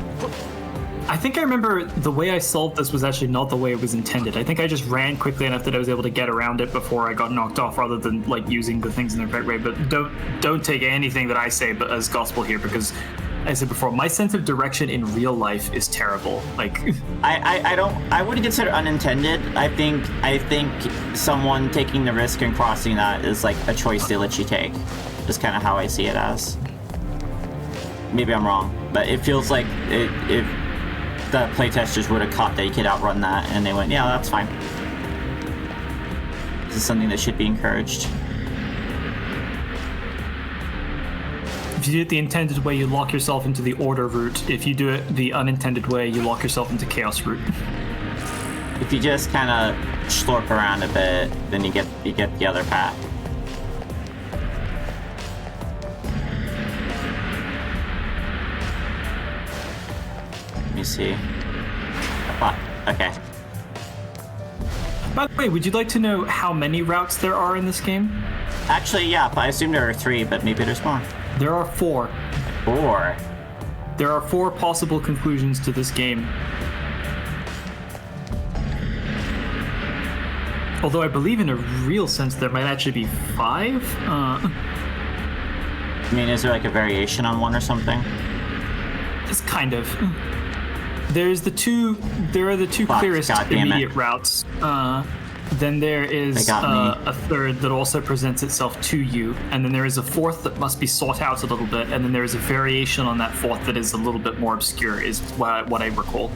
I think I remember the way I solved this was actually not the way it was intended. I think I just ran quickly enough that I was able to get around it before I got knocked off, rather than like using the things in the correct way. But don't take anything that I say but as gospel here, because as I said before, my sense of direction in real life is terrible. Like I wouldn't consider unintended. I think someone taking the risk and crossing that is like a choice they let you take. Is kind of how I see it as. Maybe I'm wrong, but it feels like if the playtesters would have caught that you could outrun that, and they went, yeah, that's fine. This is something that should be encouraged. if you do it the intended way, you lock yourself into the order route. If you do it the unintended way, you lock yourself into chaos route. If you just kind of slurp around a bit, then you get the other path. Let me see. Oh, okay. By the way, would you like to know how many routes there are in this game? Actually, yeah, I assume there are 3, but maybe there's more. There are 4. 4. There are 4 possible conclusions to this game. Although I believe in a real sense there might actually be 5. I mean, is there like a variation on one or something? It's kind of. There are the two Fuck, clearest goddamn immediate it. routes. Then there is They got me. a third that also presents itself to you, and then there is a fourth that must be sought out a little bit, and then there is a variation on that fourth that is a little bit more obscure, is what I recall.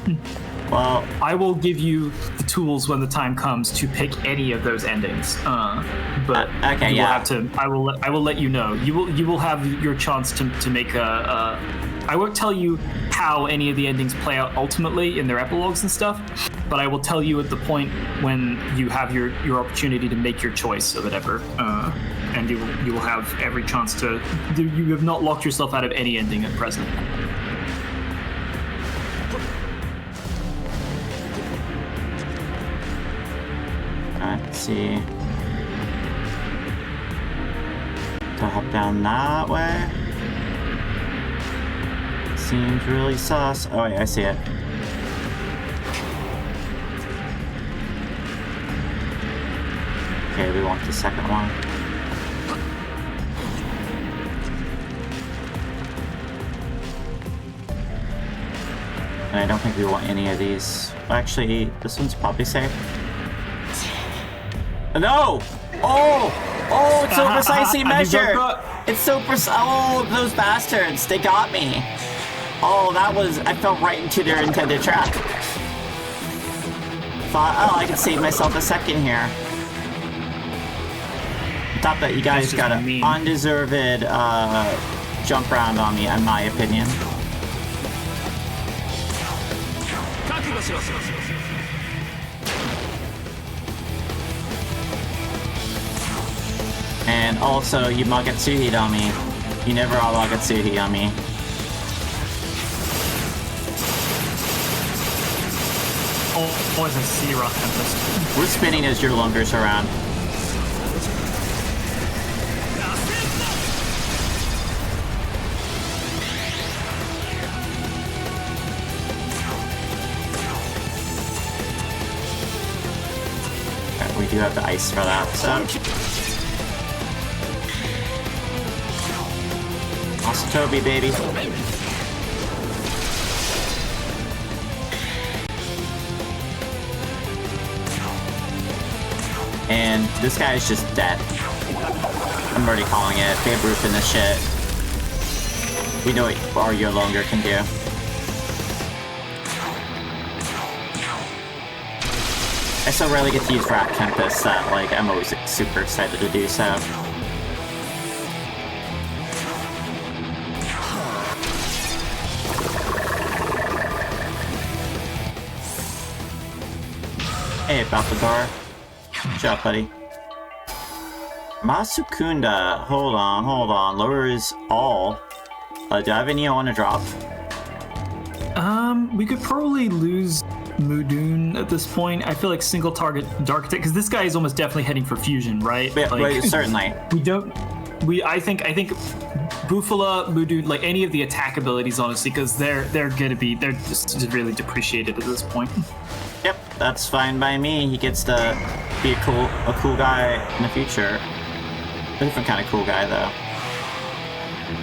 Well, I will give you the tools when the time comes to pick any of those endings. But okay, you will yeah. have to. I will let you know. You will have your chance to make a. I won't tell you how any of the endings play out ultimately in their epilogues and stuff, but I will tell you at the point when you have your opportunity to make your choice or whatever, and you will have every chance to. You have not locked yourself out of any ending at present. let's see. To hop down that way. Seems really sus. Oh wait, I see it. Okay, we want the second one. And I don't think we want any of these. Actually, this one's probably safe. No! Oh! Oh, it's so precisely measured! It's so precise. Oh, those bastards. They got me. Oh, that was... I fell right into their intended trap. Thought, oh, I could save myself a second here. Thought that you guys got an undeserved jump round on me, in my opinion. And also, you Magatsuhi'd on me. You never all Magatsuhi on me. Always a sea rock tempest. We're spinning as your lungers around. Okay, we do have the ice for that, so. Awesome Toby, baby. And this guy is just dead. I'm already calling it. Babe Ruth in this shit. We know what our year longer can do. I so rarely get to use Rat Tempest that, like, I'm always super excited to do so. Hey, about the door. Good job, buddy. Masukunda. Hold on. Lowers all. Do I have any I want to drop? We could probably lose Mudun at this point. I feel like single target Dark Attack, because this guy is almost definitely heading for fusion, right? Yeah, like, certainly. I think Bufala, Mudun, like any of the attack abilities, honestly, because they're just really depreciated at this point. Yep, that's fine by me. He gets to be a cool guy in the future. A different kind of cool guy, though.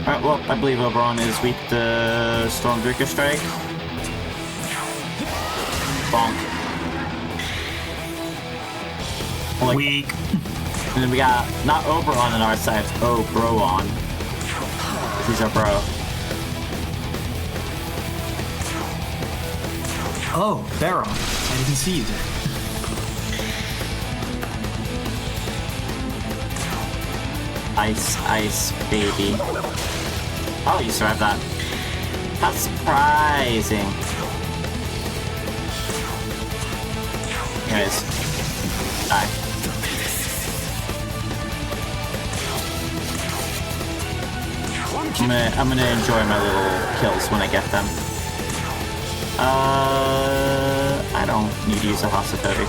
Alright, well, I believe Oberon is weak to Stormbreaker Strike. Bonk. Like, Weak. And then we got, not Oberon on our side, Obroon. He's our bro. Oh, Baron. I didn't see you there. Ice, baby. Oh, you survived that. That's surprising. Anyways, die. I'm gonna enjoy my little kills when I get them. I don't need to use a Hasatobi.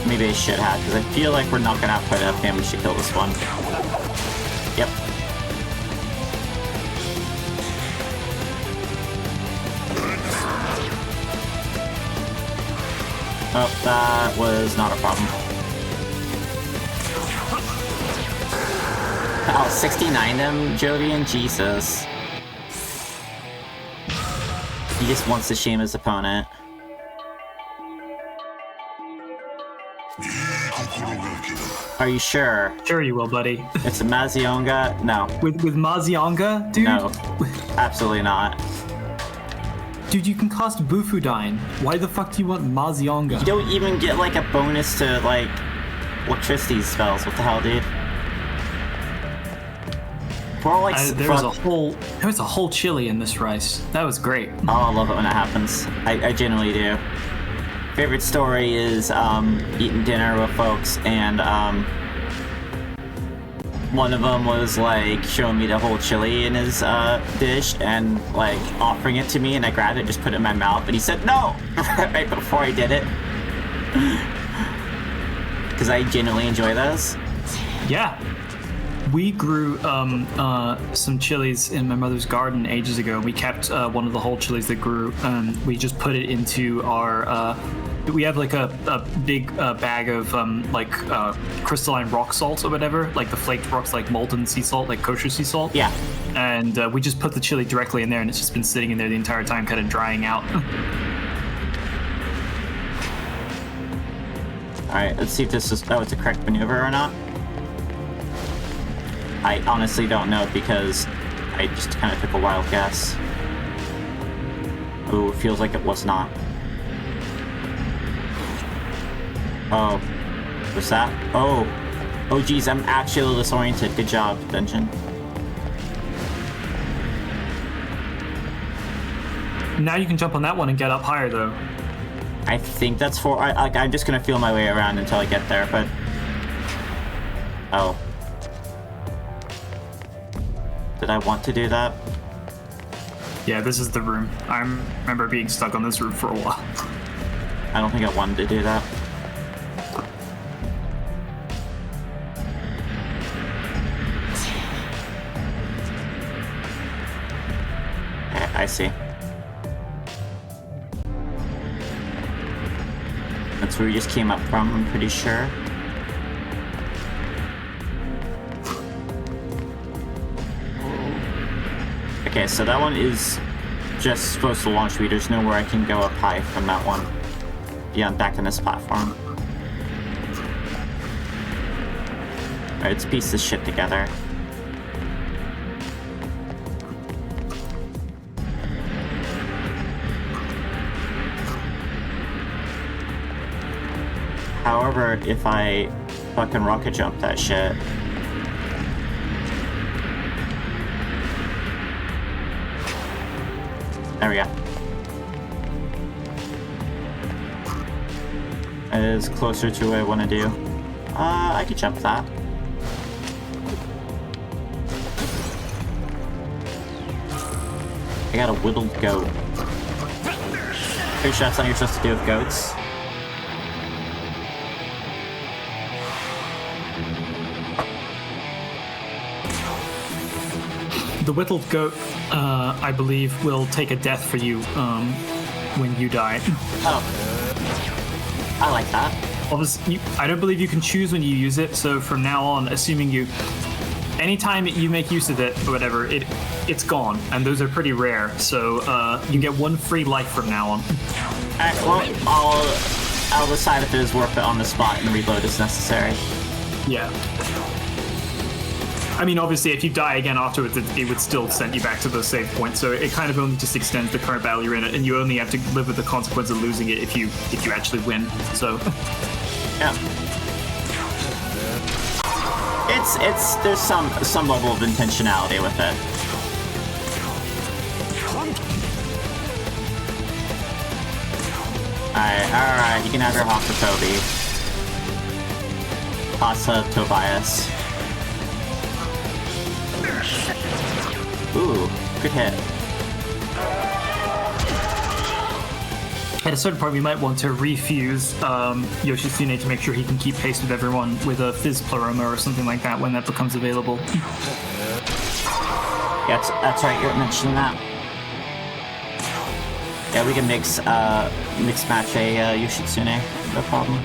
Maybe I should have, because I feel like we're not gonna have quite enough damage to kill this one. Yep. Oh, that was not a problem. Oh, 69 them, Jovian, Jesus. He just wants to shame his opponent. Are you sure? Sure you will, buddy. It's a Mazionga? No. With Mazionga, dude? No. Absolutely not. Dude, you can cost Bufudine. Why the fuck do you want Mazionga? You don't even get, like, a bonus to, like, electricity spells. What the hell, dude? We're all, like, there was a whole chili in this rice. That was great. Oh, I love it when it happens. I genuinely do. Favorite story is eating dinner with folks, and one of them was like showing me the whole chili in his dish and like offering it to me, and I grabbed it, just put it in my mouth, and he said no right before I did it, because I genuinely enjoy those. Yeah. We grew some chilies in my mother's garden ages ago. We kept one of the whole chilies that grew. We just put it into our we have like a big bag of crystalline rock salt or whatever, like the flaked rocks, like molten sea salt, like kosher sea salt. Yeah. And we just put the chili directly in there, and it's just been sitting in there the entire time, kind of drying out. All right, let's see if this is it's a correct maneuver or not. I honestly don't know because I just kind of took a wild guess. Ooh, feels like it was not. Oh, what's that? Oh geez, I'm actually a little disoriented. Good job, Dungeon. Now you can jump on that one and get up higher, though. I think that's for. I'm just gonna feel my way around until I get there, but. Oh. Did I want to do that? Yeah, this is the room. I remember being stuck on this room for a while. I don't think I wanted to do that. Okay, I see. That's where we just came up from, I'm pretty sure. Okay, so that one is just supposed to launch me. There's nowhere I can go up high from that one. Yeah, I'm back on this platform. Alright, let's piece this shit together. However, if I fucking rocket jump that shit... There we go. It is closer to what I want to do. I could jump that. I got a whittled goat. Pretty sure that's something you're supposed to do with goats. The whittled goat, I believe, will take a death for you when you die. Oh. I like that. Obviously, I don't believe you can choose when you use it, so from now on, assuming you... Anytime you make use of it, or whatever, it's gone, and those are pretty rare, so you get one free life from now on. Alright, well, I'll decide if it is worth it on the spot and reload as necessary. Yeah. I mean, obviously, if you die again afterwards, it would still send you back to the save point. So it kind of only just extends the current battle you're in, and you only have to live with the consequence of losing it if you actually win. So yeah, there's some level of intentionality with it. All right, you can have your Hawk for Toby. Pasta Tobias. Ooh, good hit. at a certain point, we might want to refuse Yoshitsune to make sure he can keep pace with everyone with a Fizz Pleroma or something like that when that becomes available. Yeah, that's right, you're mentioning that. Yeah, we can mix match a Yoshitsune, no problem.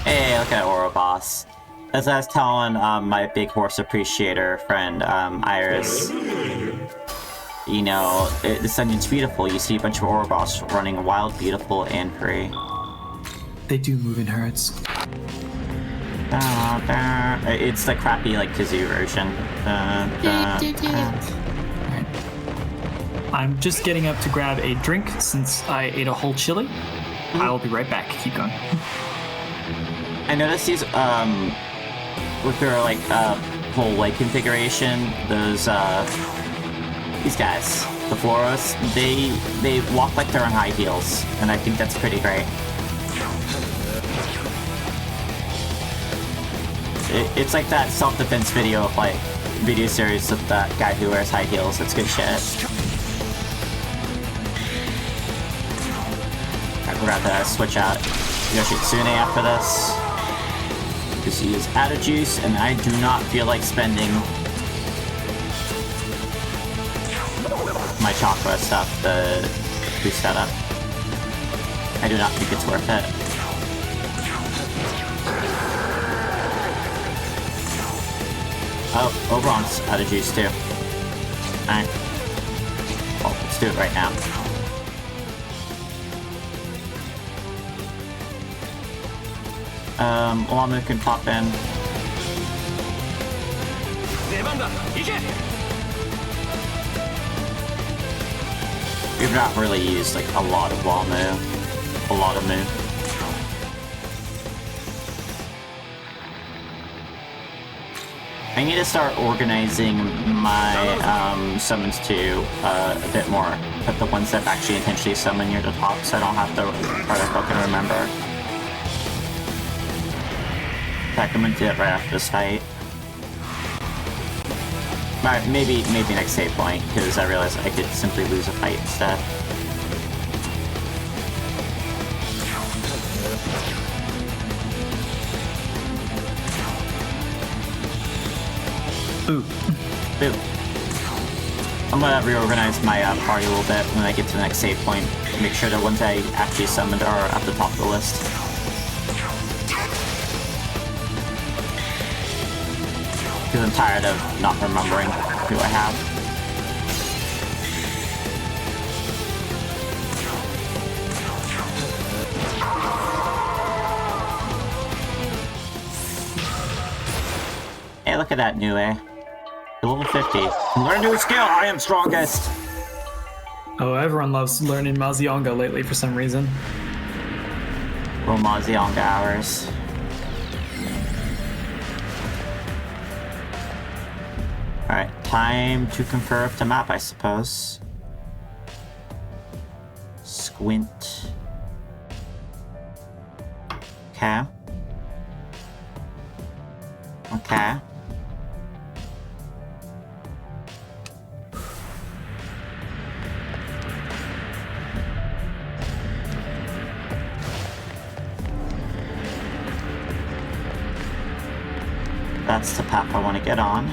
Hey, look at Ouroboros. As I was telling my big horse appreciator friend, Iris, you know, this dungeon's beautiful. You see a bunch of Ouroboros running wild, beautiful, and free. They do move in herds. It's the crappy, like, kazoo version. Right. I'm just getting up to grab a drink since I ate a whole chili. I will be right back. Keep going. I noticed these, with their, like, whole leg configuration, those, these guys, the Floros, they walk like they're on high heels, and I think that's pretty great. It's like that self-defense video of, like, video series of that guy who wears high heels. It's good shit. We're about to switch out Yoshitsune after this. Because he is out of juice, and I do not feel like spending my chakra stuff to boost that up. I do not think it's worth it. Oh, Oberon's out of juice too. Alright. Well, let's do it right now. Lamu can pop in. We've not really used like a lot of Lamu. A lot of Moon. I need to start organizing my summons too a bit more. Put the ones that actually intentionally summon near the top so I don't have to try to fucking remember. In fact, I'm gonna do it right after this fight. Alright, maybe next save point, because I realized I could simply lose a fight instead. Ooh. Boo. I'm gonna reorganize my party a little bit when I get to the next save point. Make sure the ones I actually summoned are at the top of the list. Because I'm tired of not remembering who I have. Hey, look at that, Nue. You're level 50. Learn a new skill! I am strongest! Oh, everyone loves learning Mazionga lately for some reason. Well, Mazionga hours. Alright, time to confer up the map, I suppose. Squint. Okay. Okay. That's the path I want to get on.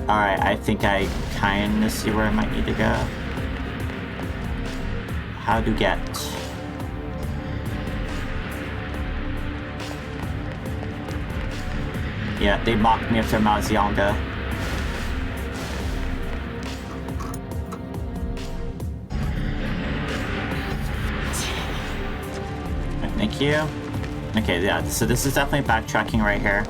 Alright, I think I kind of see where I might need to go. How to get... Yeah, they mocked me after Mazionga. Thank you. Okay, yeah, so this is definitely backtracking right here.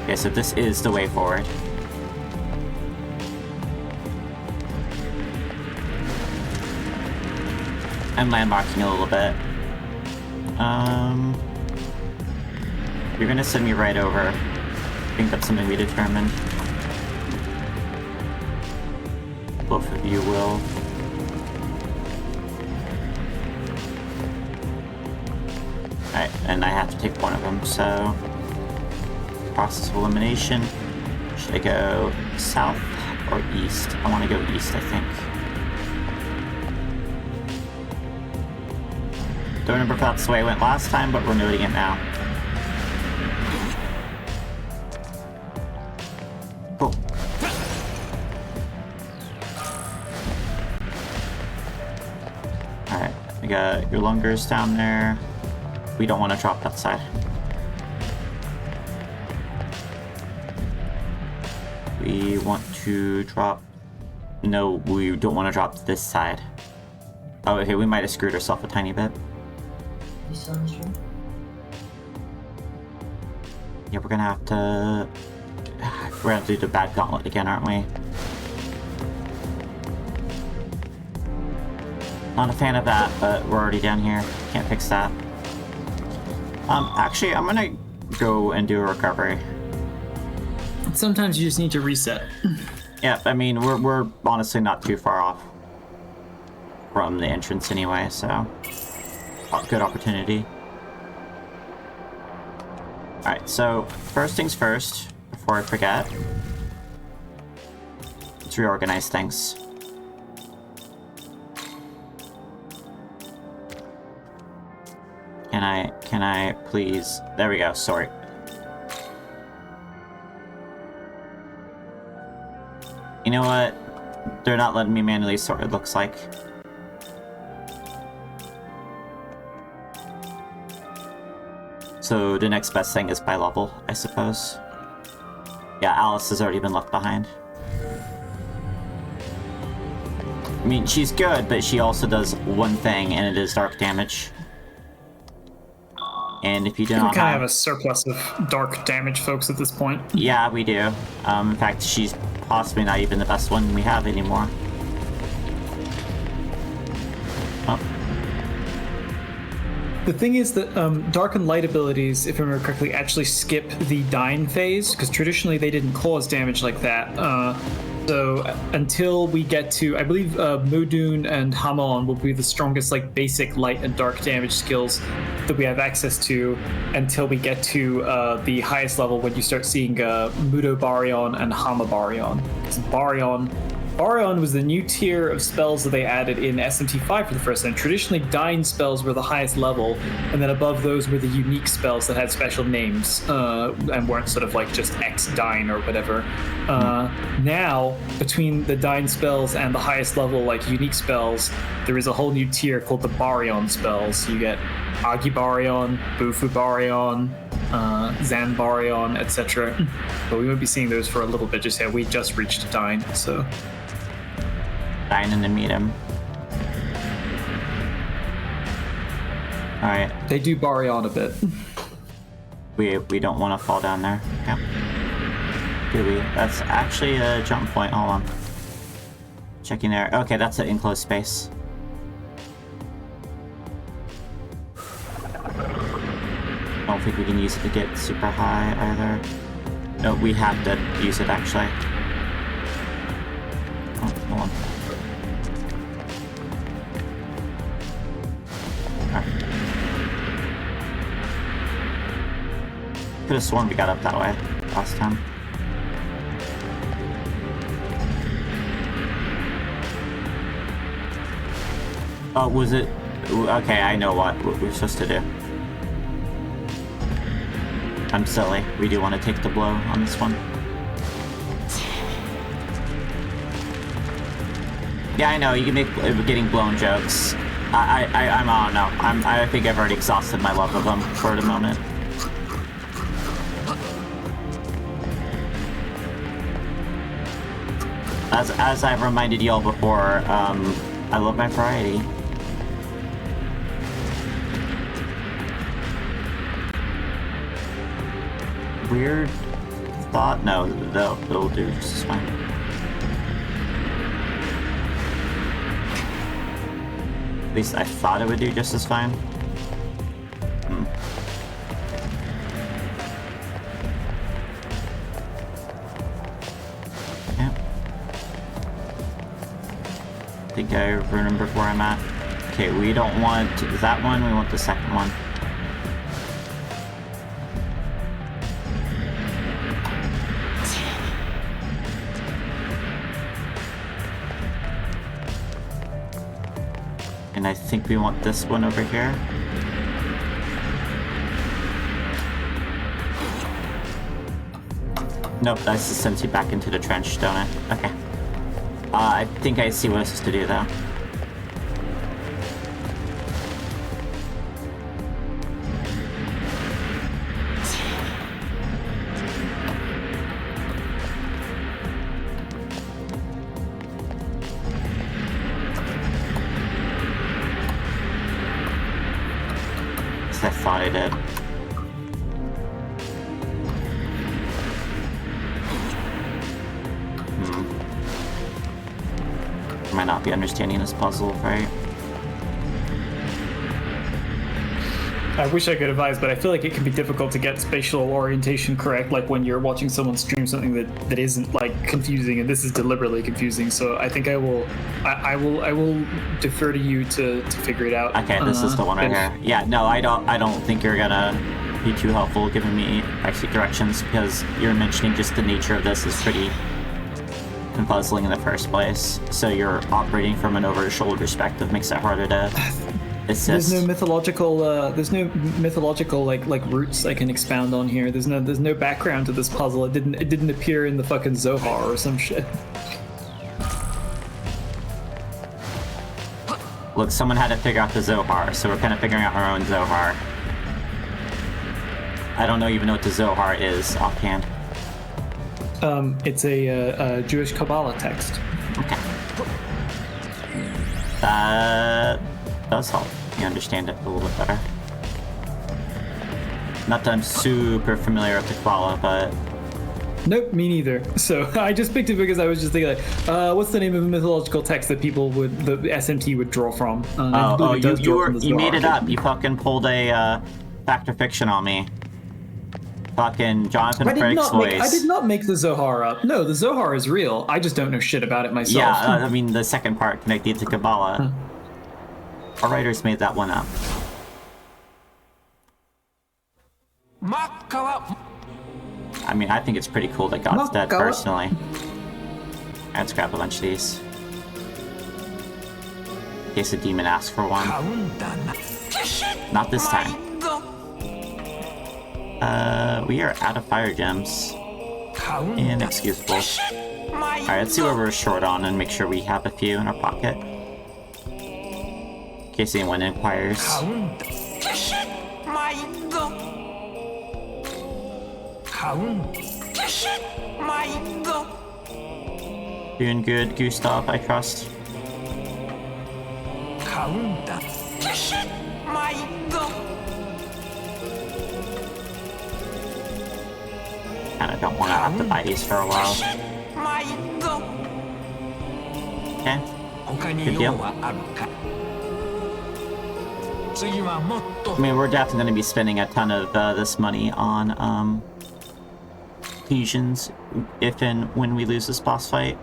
Okay, so this is the way forward. I'm landmarking a little bit. You're gonna send me right over. I think that's something we determined. Both of you will. Alright, and I have to take one of them, so... Process of elimination. Should I go south or east? I want to go east, I think. Don't remember if that's the way I went last time, but we're noting it now. Cool. Alright, we got your lungers down there. We don't want to drop that side. We want to drop... No, we don't want to drop this side. Oh, okay, we might have screwed ourselves a tiny bit. Yeah, we're gonna have to... We're gonna have to do the bad gauntlet again, aren't we? Not a fan of that, but we're already down here. Can't fix that. Actually, I'm gonna go and do a recovery. Sometimes you just need to reset. Yeah, I mean, we're honestly not too far off from the entrance anyway, so good opportunity. Alright, so first things first, before I forget, let's reorganize things. Can I please? There we go. Sorry. You know what? They're not letting me manually sort, it looks like. So the next best thing is by level, I suppose. Yeah, Alice has already been left behind. I mean, she's good, but she also does one thing, and it is dark damage. And if you do We not kind of have a surplus of dark damage folks at this point. Yeah, we do. In fact, she's possibly not even the best one we have anymore. Oh. The thing is that dark and light abilities, if I remember correctly, actually skip the dying phase, because traditionally they didn't cause damage like that. So until we get to, I believe Mudun and Hamon will be the strongest like basic light and dark damage skills that we have access to until we get to the highest level when you start seeing Mudo Baryon and Hama Baryon. Because Baryon was the new tier of spells that they added in SMT5 for the first time. Traditionally, Dying spells were the highest level, and then above those were the unique spells that had special names and weren't sort of like just X Dying or whatever. Now, between the Dying spells and the highest level, like unique spells, there is a whole new tier called the Baryon spells. You get Agi Baryon, Bufu Baryon, Zan Baryon, etc. But we won't be seeing those for a little bit just yet. We just reached Dying, so. Dying to meet him. Alright. They do Baryon a bit. We don't want to fall down there. Yep. Do we? That's actually a jump point. Hold on. Checking there. Okay, that's an enclosed space. I don't think we can use it to get super high either. No, we have to use it actually. Oh, hold on. Alright. Could have sworn we got up that way last time. Oh, was it? Okay, I know what we're supposed to do. I'm silly. We do want to take the blow on this one. Yeah, I know. You can make getting blown jokes. I don't know. I think I've already exhausted my love of them for the moment. As I've reminded y'all before, I love my variety. Weird thought? No, it'll do just fine. At least I thought it would do just as fine. Yeah. I think I remember where I'm at. Okay, we don't want that one, we want the second one. And I think we want this one over here. Nope, that just sends you back into the trench, don't it? Okay. I think I see what I'm supposed to do, though. I thought I did. I might not be understanding this puzzle, right? I wish I could advise, but I feel like it can be difficult to get spatial orientation correct, like when you're watching someone stream something that isn't like confusing, and this is deliberately confusing. So I think I will defer to you to figure it out. Okay, this is the one right here. Yeah, no, I don't think you're gonna be too helpful giving me actually directions, because you're mentioning just the nature of this is pretty puzzling in the first place. So you're operating from an over-the-shoulder perspective makes it harder to assist. There's no mythological like roots I can expound on here. There's no background to this puzzle. It didn't appear in the fucking Zohar or some shit. Look, someone had to figure out the Zohar, so we're kind of figuring out our own Zohar. I don't even know what the Zohar is offhand. It's a Jewish Kabbalah text. Okay. That does help me understand it a little bit better. Not that I'm super familiar with the Kabbalah, but... Nope, me neither. So I just picked it because I was just thinking, like, what's the name of a mythological text that the SMT would draw from? You made it up. You fucking pulled a fact or fiction on me. Fucking Jonathan Frakes voice. I did not make the Zohar up. No, the Zohar is real. I just don't know shit about it myself. Yeah, I mean the second part connected to Kabbalah. Our writers made that one up. I mean, I think it's pretty cool that God's dead, personally. Let's grab a bunch of these. In case a demon asks for one. Not this time. We are out of fire gems. Inexcusable. Alright, let's see what we're short on and make sure we have a few in our pocket. In case anyone inquires. Doing good, Gustav, I trust. Kinda don't want to have to buy these for a while. Okay. Good deal. I mean, we're definitely going to be spending a ton of this money on fusions if and when we lose this boss fight.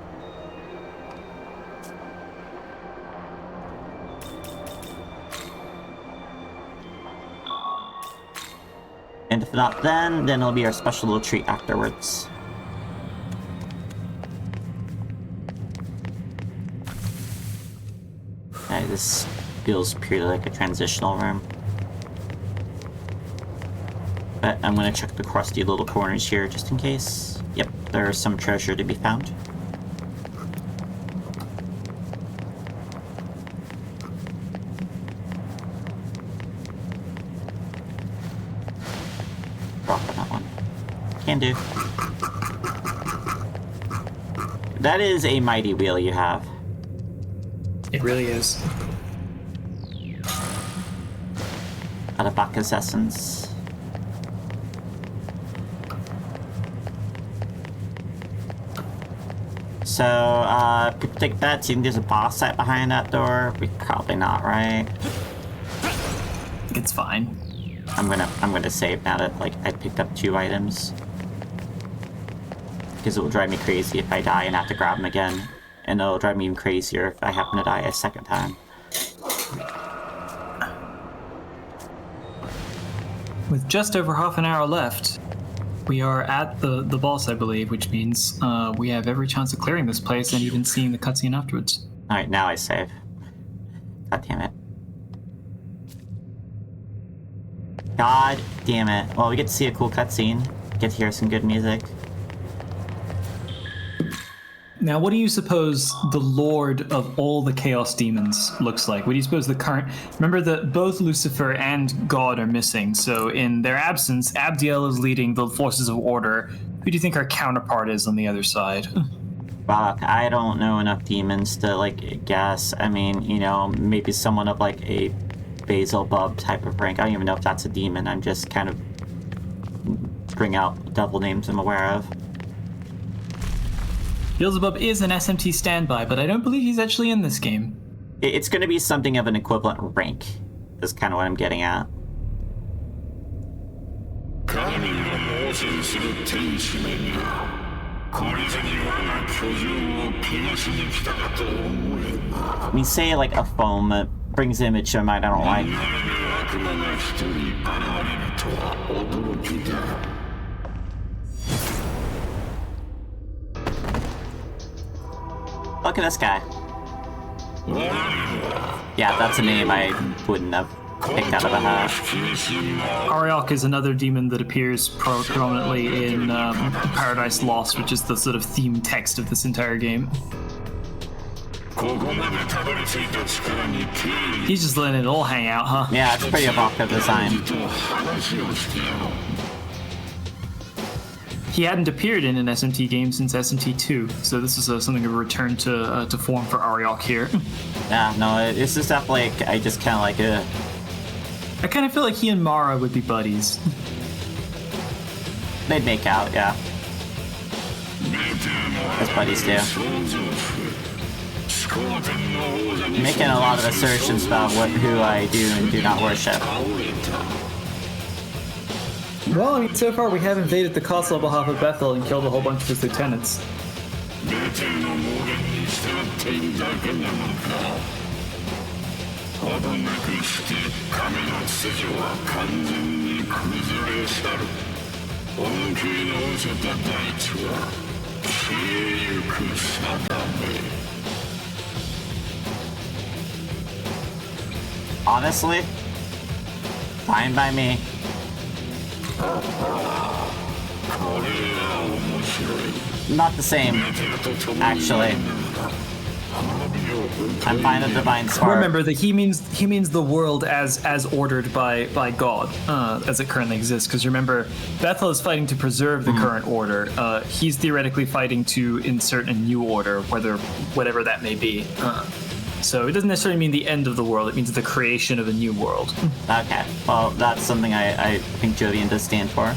And if not then it'll be our special little treat afterwards. Okay, this feels purely like a transitional room. But I'm gonna check the crusty little corners here just in case. Yep, there's some treasure to be found. Drop on that one. Can do. That is a mighty wheel you have. It really is. Out of Bacchus essence. So, people take bets. You think there's a boss fight behind that door? Probably not, right? It's fine. I'm gonna save now that like I picked up 2 items. Because it will drive me crazy if I die and have to grab them again. And it'll drive me even crazier if I happen to die a second time. With just over half an hour left, we are at the boss, I believe, which means we have every chance of clearing this place and even seeing the cutscene afterwards. Alright, now I save. God damn it. God damn it. Well, we get to see a cool cutscene. Get to hear some good music. Now, what do you suppose the Lord of all the Chaos Demons looks like? What do you suppose the current... Remember that both Lucifer and God are missing, so in their absence, Abdiel is leading the forces of order. Who do you think our counterpart is on the other side? Fuck, I don't know enough demons to, like, guess. I mean, you know, maybe someone of, like, a Beelzebub type of rank. I don't even know if that's a demon. I'm just kind of bring out devil names I'm aware of. Beelzebub is an SMT standby, but I don't believe he's actually in this game. It's going to be something of an equivalent rank, is kind of what I'm getting at. When you say like a foam, it brings an image to mind I don't like. Look at this guy. Yeah, that's a name I wouldn't have picked out of a hat. Ariok is another demon that appears prominently in Paradise Lost, which is the sort of theme text of this entire game. He's just letting it all hang out, huh? Yeah, it's pretty evocative design. He hadn't appeared in an SMT game since SMT2, so this is something of a return to form for Ariok here. Yeah, no, it's just stuff like I just kind of like it. I kind of feel like he and Mara would be buddies. They'd make out, yeah. As buddies do. Making a lot of assertions about who I do and do not worship. Well, I mean, so far we have invaded the castle on behalf of Bethel and killed a whole bunch of his lieutenants. Honestly, fine by me. Not the same, actually. I'm fine with Divine Spark. Remember that he means the world as ordered by God, as it currently exists. Because remember, Bethel is fighting to preserve the current order. He's theoretically fighting to insert a new order, whatever that may be. So it doesn't necessarily mean the end of the world. It means the creation of a new world. Okay, well, that's something I think Jovian does stand for.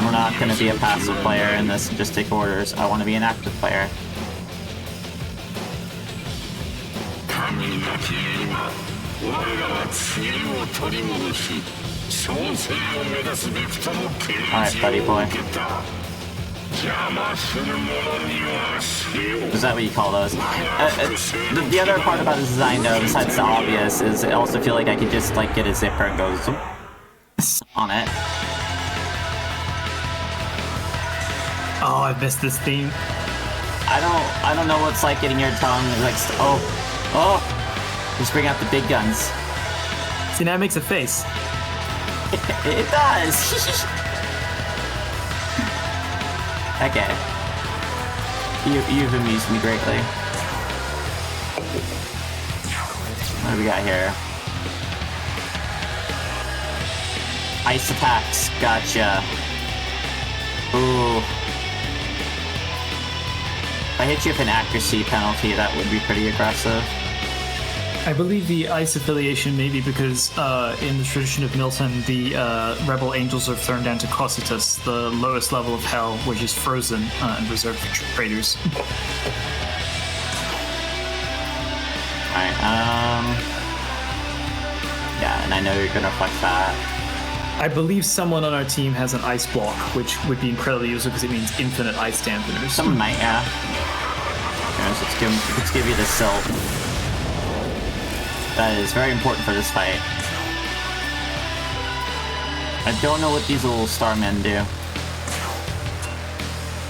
We're not going to be a passive player in this and just take orders. I want to be an active player. Alright, buddy boy. Is that what you call those? The other part about this design, though, besides the obvious, is I also feel like I could just like get a zipper and go zoom on it. Oh, I missed this theme. I don't know what's like getting your tongue like just bring out the big guns. See, now it makes a face. It does. Okay. You've amused me greatly. What do we got here? Ice attacks. Gotcha. Ooh. If I hit you with an accuracy penalty, that would be pretty aggressive. I believe the ice affiliation may be because in the tradition of Milton, the rebel angels are thrown down to Cocytus, the lowest level of hell, which is frozen and reserved for traitors. Alright, yeah, and I know you're gonna flex that. I believe someone on our team has an ice block, which would be incredibly useful because it means infinite ice dampeners. Someone might, yeah. Anyways, let's give you the silt. That is very important for this fight. I don't know what these little starmen do.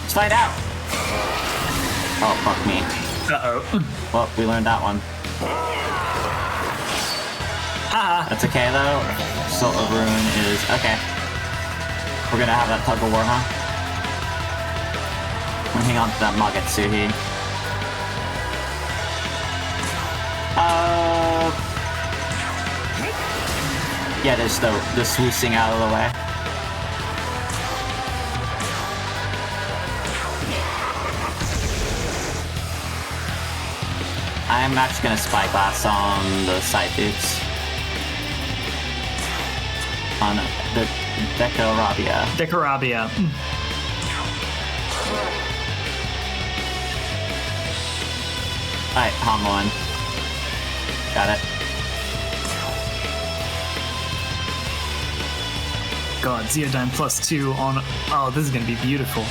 Let's find out! Oh, fuck me. Uh-oh. Well, we learned that one. That's okay, though. Silt of Ruin is... okay. We're gonna have that tug of war, huh? I'm gonna hang on to that Magetsuhi. Yeah, there's the sluicing out of the way. I'm actually gonna spyglass on the side dudes. On the Decorabia. Decorabia. Alright, Homlin. Got it. God, Zeodyne +2 on... oh, this is gonna be beautiful.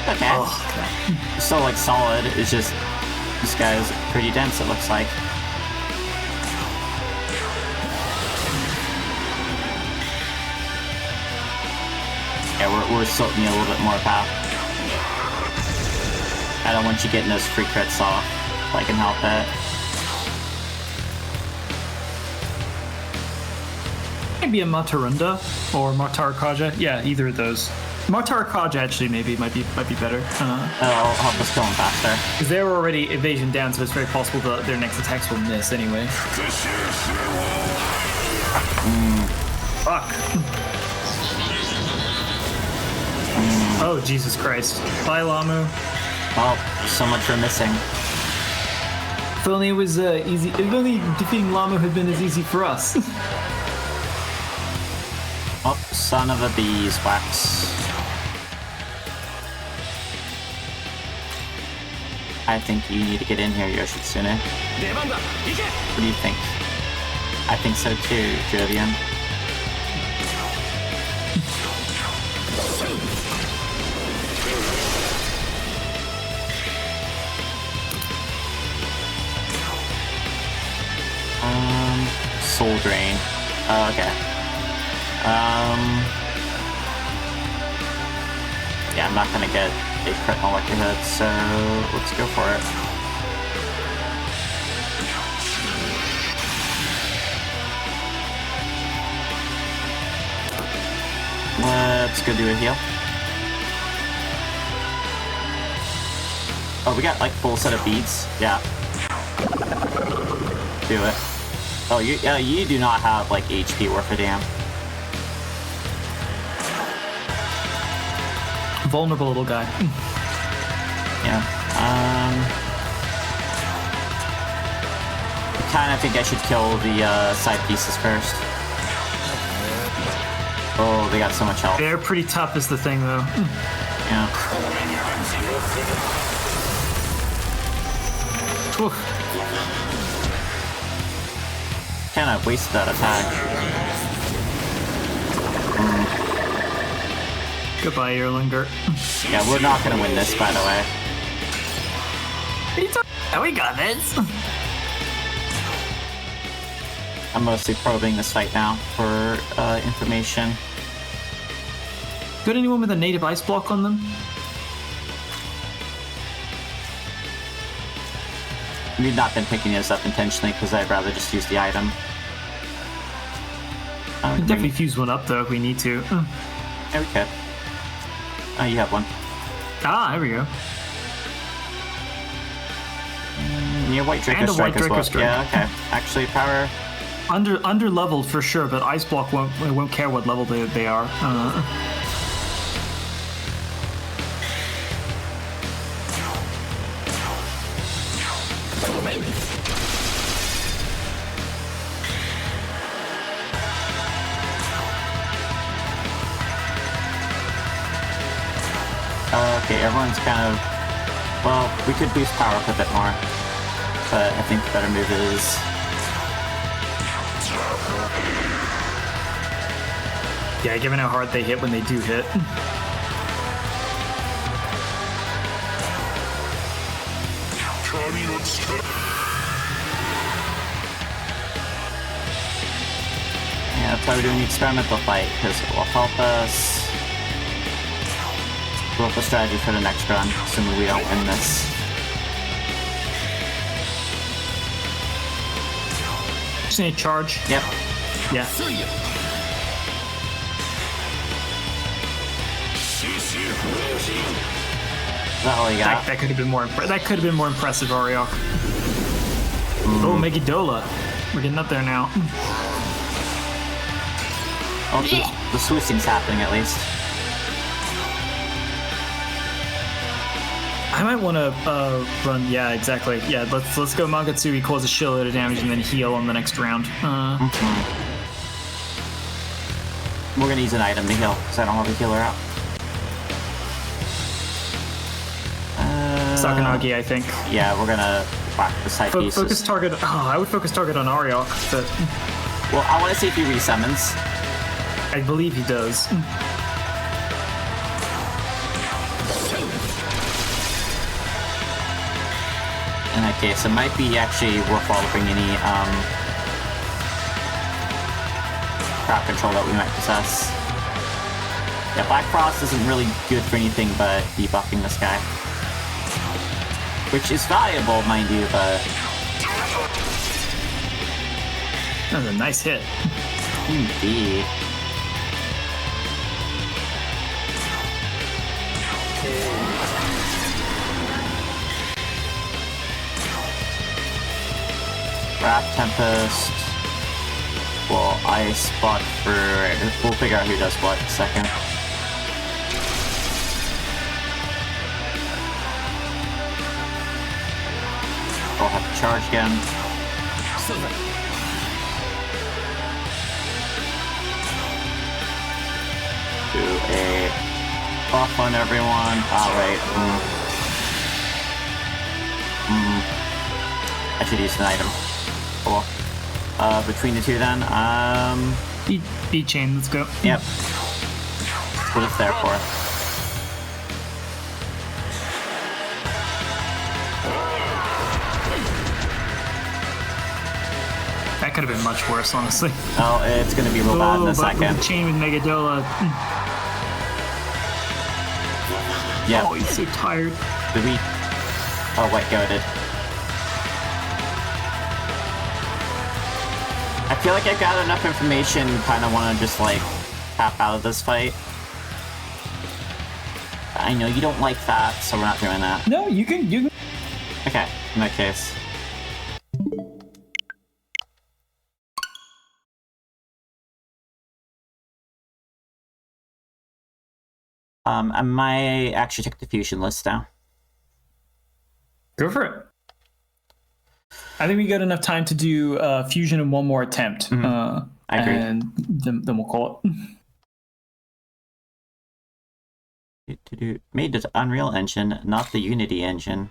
Okay. Oh, Still, like, solid. It's just... this guy is pretty dense, it looks like. Yeah, we're still need a little bit more path. I don't want you getting those free crits off, if I can help it. Maybe a Matarunda or Matarakaja. Yeah, either of those. Matarakaja actually maybe might be better. It'll help us kill them faster. Because they're already evasion down, so it's very possible that their next attacks will miss anyway. Fuck. Oh, Jesus Christ. Bye, Lamu. Well, so much for missing. If only it was easy. If only defeating Lamu had been as easy for us. Oh, son of a beeswax. I think you need to get in here, Yoshitsune. What do you think? I think so too, Jovian. Soul Drain. Oh, okay. Yeah, I'm not gonna get a crit on likelihood, so let's go for it. Let's go do a heal. Oh, we got like full set of beads. Yeah. Do it. Oh, you do not have like HP worth a damn. Vulnerable little guy. Yeah. I kind of think I should kill the side pieces first. Oh, they got so much health. They're pretty tough is the thing, though. Yeah. Oof. Kind of wasted that attack. Goodbye, Erlinger. Yeah, we're not gonna win this, by the way. Oh, we got this. I'm mostly probing this fight now for information. Got anyone with a native ice block on them? We've not been picking this up intentionally because I'd rather just use the item. We can definitely fuse one up though if we need to. Yeah, we could. Oh, you have one. Ah, there we go. Yeah, White Draco And a Strike White as Draco well. Strike. Yeah, okay. Actually, power. Under leveled for sure, but ice block won't care what level they are. Okay, everyone's kind of... Well, we could boost power up a bit more. But I think the better move is... Yeah, given how hard they hit when they do hit. Yeah, that's why we're doing the experimental fight, because it will help us build up a strategy for the next run, assuming we don't win this. Just need charge. Yep. Yeah. Is that all you got? That could have been more. That could have been more impressive, Ariok. Oh, Megidola. We're getting up there now. Oh, the swoosing's happening at least. I might want to run. Yeah, exactly. Yeah, let's go Mangatsui, cause a shitload of damage, and then heal on the next round. We're gonna use an item to heal, because I don't have a healer out. Sakanagi, I think. Yeah, we're gonna whack the side pieces. Focus target. Oh, I would focus target on Ariok, but Well, I want to see if he resummons. I believe he does. In that case, it might be actually worthwhile to bring any crowd control that we might possess. Yeah, Black Frost isn't really good for anything but debuffing this guy. Which is valuable, mind you, but... That was a nice hit. Indeed. Wrath Tempest. Well, Ice Block for... We'll figure out who does what in a second. We'll have to charge again. Do a buff on everyone. Alright. I should use an item. Cool. Between the two then, Beat chain, let's go. Yep. That's what it's there for. That could have been much worse, honestly. Oh, it's gonna be real bad in a but second. with the chain with Megadola. Yeah. Oh, he's so tired. Did we? Oh, wait, goaded. I feel like I've got enough information, kind of want to just, like, tap out of this fight. I know you don't like that, so we're not doing that. No, you can. Okay, in that case. I might actually check the fusion list now. Go for it. I think we got enough time to do fusion in one more attempt. I agree. And then we'll call it. Made it Unreal Engine, not the Unity engine.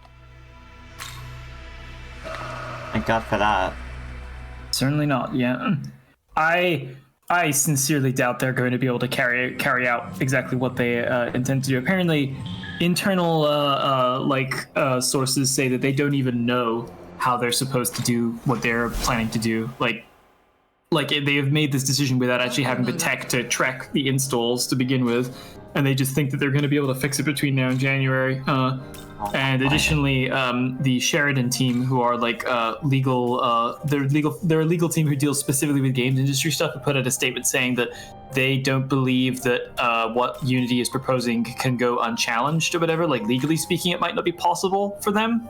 Thank God for that. Certainly not. Yeah, I sincerely doubt they're going to be able to carry out exactly what they intend to do. Apparently, internal sources say that they don't even know how they're supposed to do what they're planning to do. Like they have made this decision without actually having the tech to track the installs to begin with, and they just think that they're going to be able to fix it between now and January. And additionally, the Sheridan team, who are they're a legal team who deals specifically with games industry stuff, have put out a statement saying that they don't believe that what Unity is proposing can go unchallenged or whatever. Like, legally speaking, it might not be possible for them.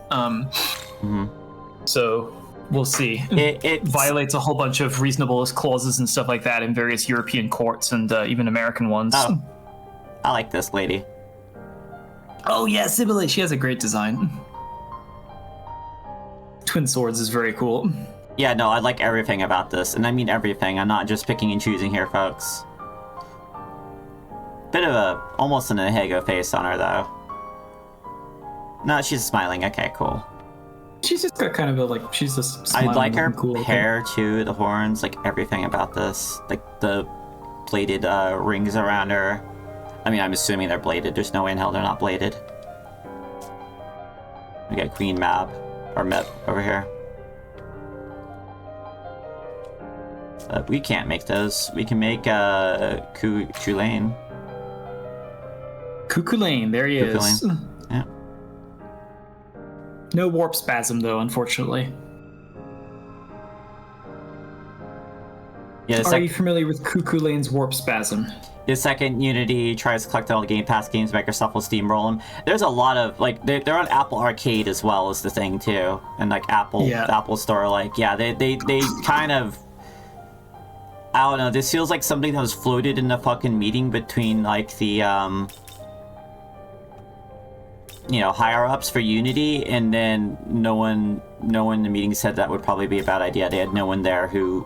So we'll see. It violates a whole bunch of reasonableness clauses and stuff like that in various European courts and even American ones. Oh, I like this lady. Oh yeah, Sibylle, she has a great design. Twin Swords is very cool. Yeah, no, I like everything about this, and I mean everything. I'm not just picking and choosing here, folks. Bit of almost an Ahego face on her, though. No, she's smiling. Okay, cool. She's just got kind of she's just smiling. I like her cool hair too, the horns, like everything about this. Like the bladed rings around her. I mean, I'm assuming they're bladed. There's no way in hell they're not bladed. We got Queen Mab, or Mep, over here. We can't make those. We can make Kulane. Kukulane, there he is. Yeah. No warp spasm though, unfortunately. Yeah. Are you familiar with Kukulane's warp spasm? The second Unity tries to collect all the Game Pass games, Microsoft will steamroll them. There's a lot of they're on Apple Arcade as well as the thing too, and Apple Store. They kind of. I don't know. This feels like something that was floated in the fucking meeting between the higher ups for Unity, and then no one in the meeting said that would probably be a bad idea. They had no one there who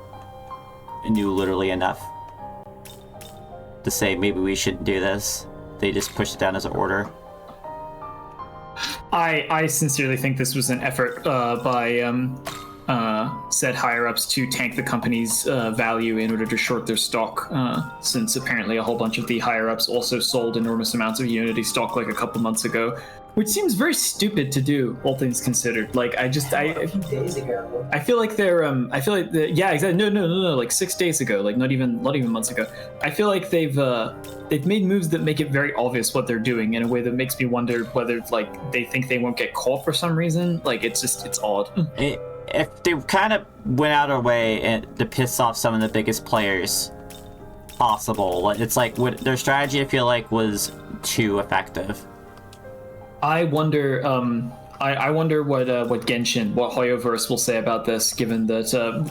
knew literally enough to say maybe we shouldn't do this. They just pushed it down as an order. I sincerely think this was an effort by said higher-ups to tank the company's value in order to short their stock, since apparently a whole bunch of the higher-ups also sold enormous amounts of Unity stock like a couple months ago, which seems very stupid to do, all things considered. Like, a few days ago. I feel like they're, yeah, exactly. No, like 6 days ago, like not even months ago. I feel like they've made moves that make it very obvious what they're doing in a way that makes me wonder whether, like, they think they won't get caught for some reason. Like, it's odd. If they kind of went out of their way to piss off some of the biggest players possible, it's like their strategy, I feel like, was too effective. I wonder. I wonder what Genshin, what Hoyoverse will say about this, given that a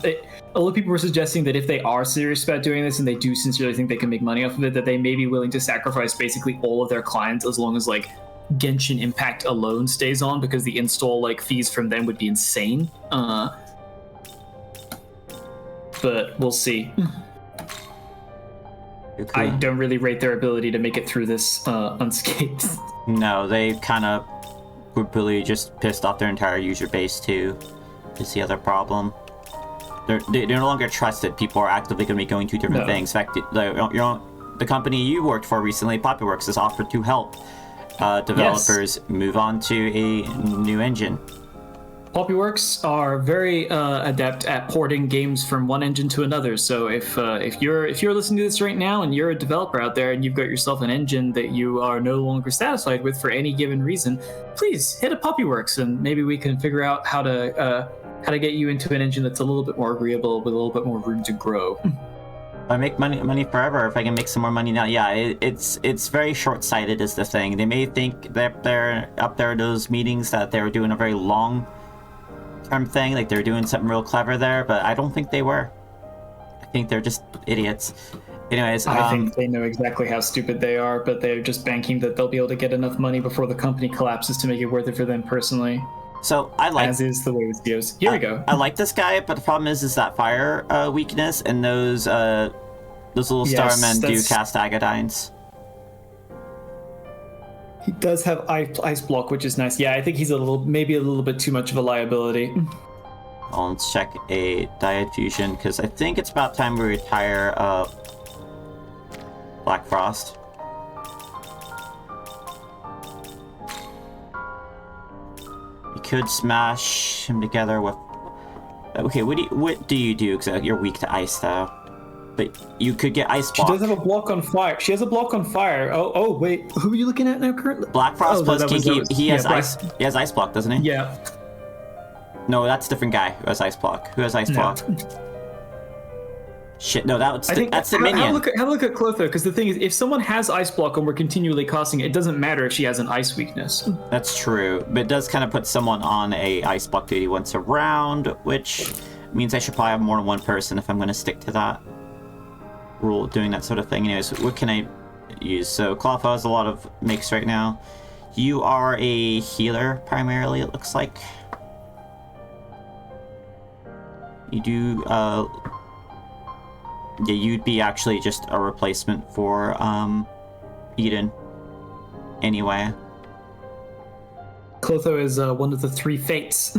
lot of people were suggesting that if they are serious about doing this and they do sincerely think they can make money off of it, that they may be willing to sacrifice basically all of their clients as long as like Genshin Impact alone stays on, because the install like fees from them would be insane. But we'll see. Okay. I don't really rate their ability to make it through this unscathed. No, they kind of really just pissed off their entire user base too. Is the other problem. They're no longer trusted. People are actively going to be going to different things. In fact, the company you worked for recently, Poppyworks, has offered to help developers move on to a new engine. Poppyworks are very adept at porting games from one engine to another. So if you're listening to this right now and you're a developer out there and you've got yourself an engine that you are no longer satisfied with for any given reason, please hit up Poppyworks and maybe we can figure out how to get you into an engine that's a little bit more agreeable with a little bit more room to grow. I make money forever if I can make some more money now. Yeah, it's very short-sighted is the thing. They may think that they're up there in those meetings that they were doing a very long-term thing, like they're doing something real clever there, but I don't think they were. I think they're just idiots. Anyways, I think they know exactly how stupid they are, but they're just banking that they'll be able to get enough money before the company collapses to make it worth it for them personally. So I like, as is the way with Geos. Here we go. I like this guy, but the problem is that fire weakness, and those little starmen do cast Agadines. He does have ice block, which is nice. Yeah, I think he's maybe a little bit too much of a liability. Well, let's check a Diet Fusion, because I think it's about time we retire Black Frost. You could smash him together with... Okay, what do you do? Because you're weak to ice, though. But you could get ice block. She does have a block on fire. She has a block on fire. Oh, wait. Who are you looking at now currently? Black Frost plus Kinky. He has ice. He has ice block, doesn't he? Yeah. No, that's a different guy who has ice block. Who has ice block? Shit, no, that's the minion. Have a look at Clotho, because the thing is, if someone has ice block and we're continually casting it doesn't matter if she has an ice weakness. That's true, but it does kind of put someone on a ice block duty once a round, which means I should probably have more than one person if I'm going to stick to that rule, doing that sort of thing. Anyways, what can I use? So Clotho has a lot of makes right now. You are a healer primarily, it looks like. You do, yeah, you'd be actually just a replacement for Eden anyway. Clotho is one of the three fates.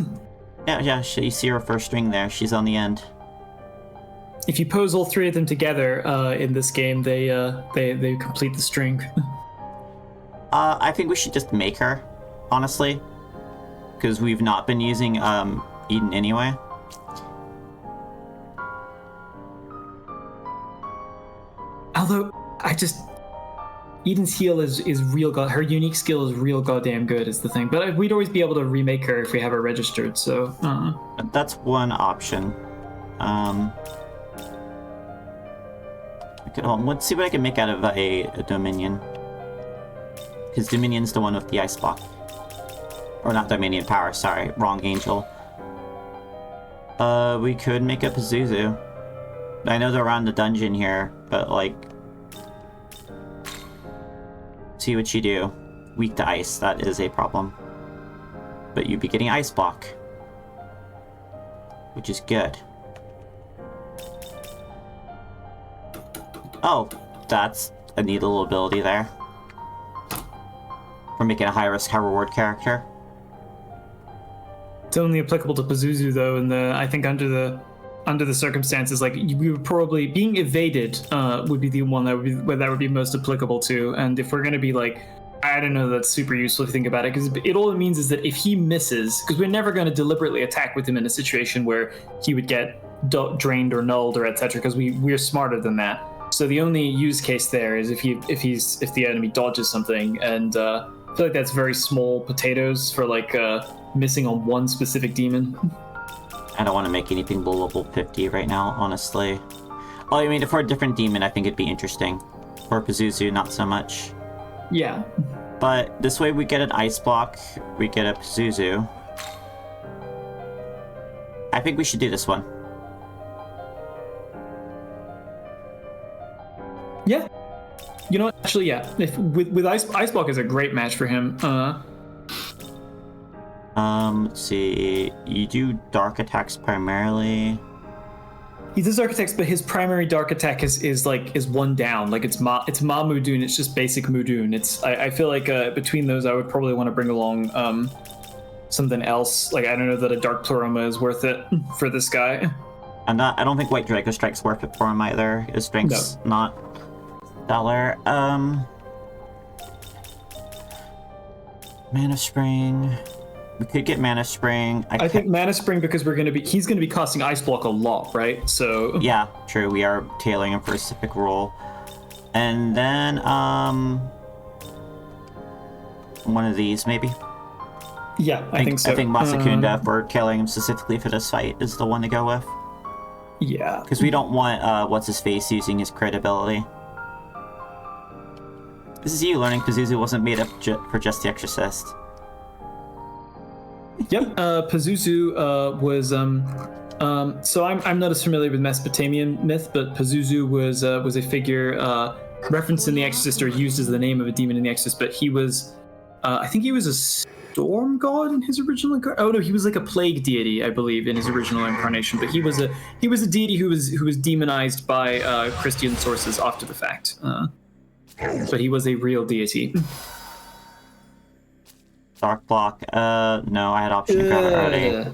Yeah, you see her first string there. She's on the end. If you pose all three of them together in this game, they complete the string. I think we should just make her, honestly, because we've not been using Eden anyway. Although, Eden's heal is real her unique skill is real goddamn good is the thing. But we'd always be able to remake her if we have her registered, so... That's one option. Let's see what I can make out of a Dominion. Because Dominion's the one with the ice block. Or not Dominion power, sorry. Wrong angel. We could make a Pazuzu. I know they're around the dungeon here, but like... See what you do. Weak to ice, that is a problem. But you'd be getting ice block. Which is good. Oh, that's a neat little ability there. For making a high risk, high reward character. It's only applicable to Pazuzu though, and I think under the circumstances, like we would probably being evaded would be the one that would be most applicable to. And if we're gonna be like, I don't know, that's super useful if you think about it, because all it means is that if he misses, because we're never going to deliberately attack with him in a situation where he would get drained or nulled or etc. Because we're smarter than that. So the only use case there is if the enemy dodges something, and I feel like that's very small potatoes for like missing on one specific demon. I don't want to make anything below level 50 right now, honestly. Oh, I mean, if for a different demon, I think it'd be interesting. For Pazuzu, not so much. Yeah. But this way we get an ice block, we get a Pazuzu. I think we should do this one. Yeah. You know what? Actually, yeah. With ice block is a great match for him. Let's see. You do dark attacks primarily. He does dark attacks, but his primary dark attack is one down. Like it's Ma Mudun. It's just basic Mudun. I feel like between those, I would probably want to bring along something else. Like I don't know that a dark Pleroma is worth it for this guy. I don't think White Draco Strike's worth it for him either. His strength's not stellar. Mana Spring. We could get Mana Spring. I think Mana Spring because he's gonna be costing Ice Block a lot, right? So yeah, true. We are tailoring him for a specific role, and then one of these maybe. Yeah, I think so. I think Masakunda for tailoring him specifically for this fight is the one to go with. Yeah, because we don't want what's his face using his crit ability. This is you learning Pazuzu wasn't made up for just the Exorcist. Yep, Pazuzu was so I'm not as familiar with Mesopotamian myth, but Pazuzu was a figure referenced in The Exorcist or used as the name of a demon in The Exorcist. But he was, I think he was a storm god in his original incarnation. Oh no, he was like a plague deity, I believe, in his original incarnation. But he was a deity who was demonized by Christian sources after the fact. But he was a real deity. Dark block. No, I had option to grab it already.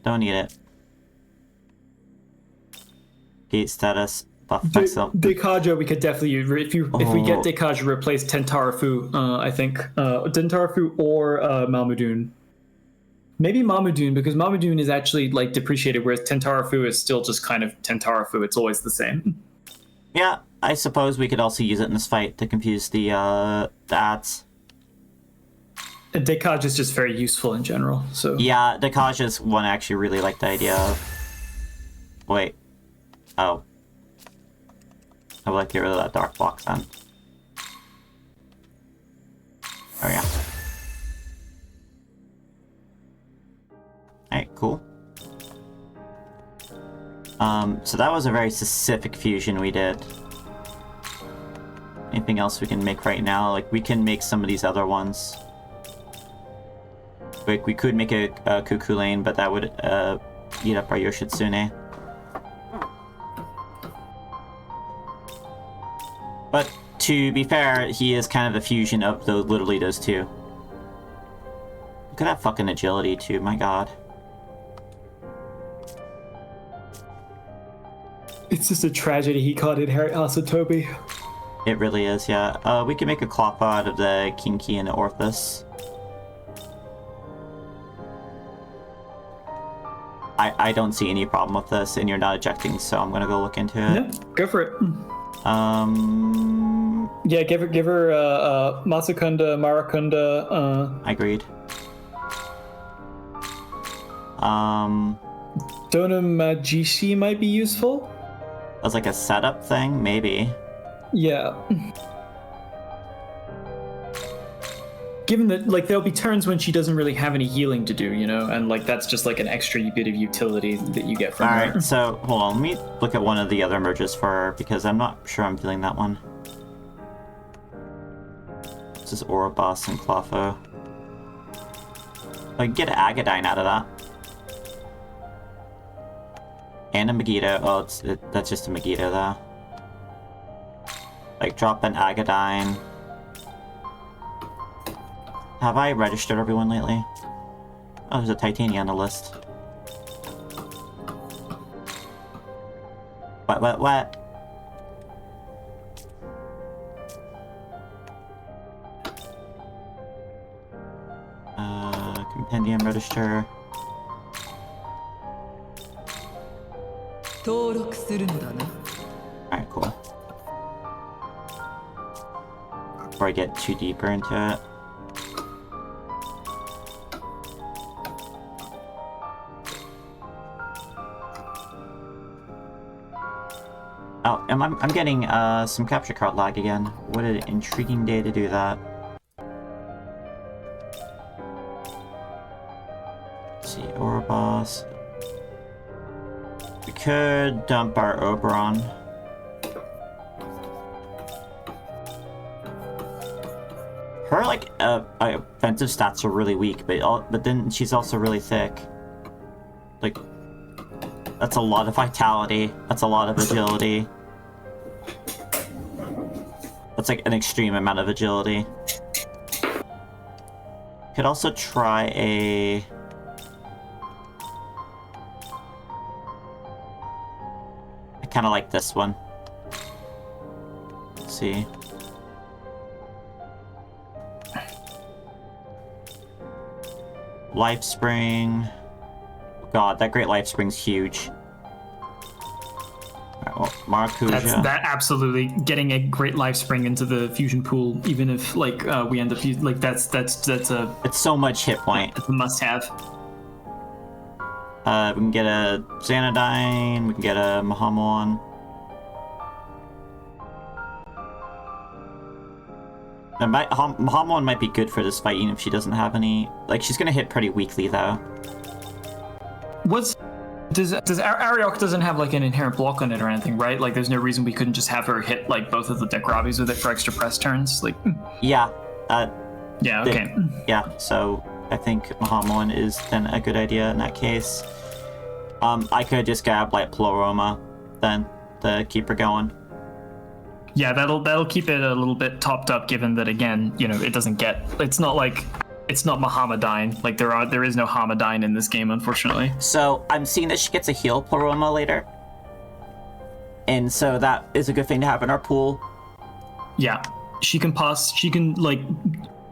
Don't need it. Gate status. Buff myself. Dekaja we could definitely use. If we get Dekaja, replace Tentarafu, I think. Tentarafu or Malmudun. Maybe Malmudun, because Malmudun is actually like depreciated, whereas Tentarafu is still just kind of Tentarafu. It's always the same. Yeah, I suppose we could also use it in this fight to confuse the ads. Dekaj is just very useful in general, so... Yeah, Dekaj is one I actually really like the idea of. Wait. Oh. I would like to get rid of that dark block then. Oh yeah. Alright, cool. So that was a very specific fusion we did. Anything else we can make right now? Like, we can make some of these other ones. Like, we could make a Cuckoo Lane, but that would eat up our Yoshitsune. But to be fair, he is kind of a fusion of literally those two. Look at that fucking agility too, my god. It's just a tragedy he caught inherit Asatobi. It really is, yeah. We can make a Kloppa out of the Kinki and the Orthus. I don't see any problem with this, and you're not ejecting, so I'm gonna go look into it. Yeah, go for it. Yeah, give her Masakunda, Marakunda. Agreed. Donamajishi might be useful. As like a setup thing, maybe. Yeah. Given that, like, there'll be turns when she doesn't really have any healing to do, you know, and like that's just like an extra bit of utility that you get from her. Alright, so hold on, let me look at one of the other merges for her, because I'm not sure I'm feeling that one. This is Orobos and Clotho. I can get Agadine out of that. And a Megiddo. Oh, that's just a Megiddo though. Like, drop an Agadine. Have I registered everyone lately? Oh, there's a Titania on the list. What? Compendium register. 登録するのだな。 Alright, cool. Before I get too deeper into it. Oh, I'm getting some capture card lag again. What an intriguing day to do that. Let's see, Ouroboros. We could dump our Oberon. Her like offensive stats are really weak, but then she's also really thick. Like, that's a lot of vitality. That's a lot of agility. That's like an extreme amount of agility. Could also try a... I kind of like this one. Let's see. Life Spring. God, that Great Life Spring's huge. Alright, well, Maracuja. That absolutely getting a Great Life Spring into the fusion pool, even if like we end up like that's a It's so much hit point. it's a must-have. We can get a Xanadine, we can get a Mahamon. Mahamon might be good for this fight, even if she doesn't have any... Like, she's gonna hit pretty weakly, though. Does Ariok doesn't have like an inherent block on it or anything, right? Like, there's no reason we couldn't just have her hit like both of the Dekrabis with it for extra press turns. Like, Yeah. yeah, okay. Yeah, so I think Mahamon is then a good idea in that case. I could just grab like Ploroma then to keep her going. Yeah, that'll keep it a little bit topped up, given that again, you know, it doesn't get. It's not Mohammedine. Like there is no Hamadine in this game, unfortunately. So I'm seeing that she gets a heal Ploroma later, and so that is a good thing to have in our pool. Yeah, she can pass. She can like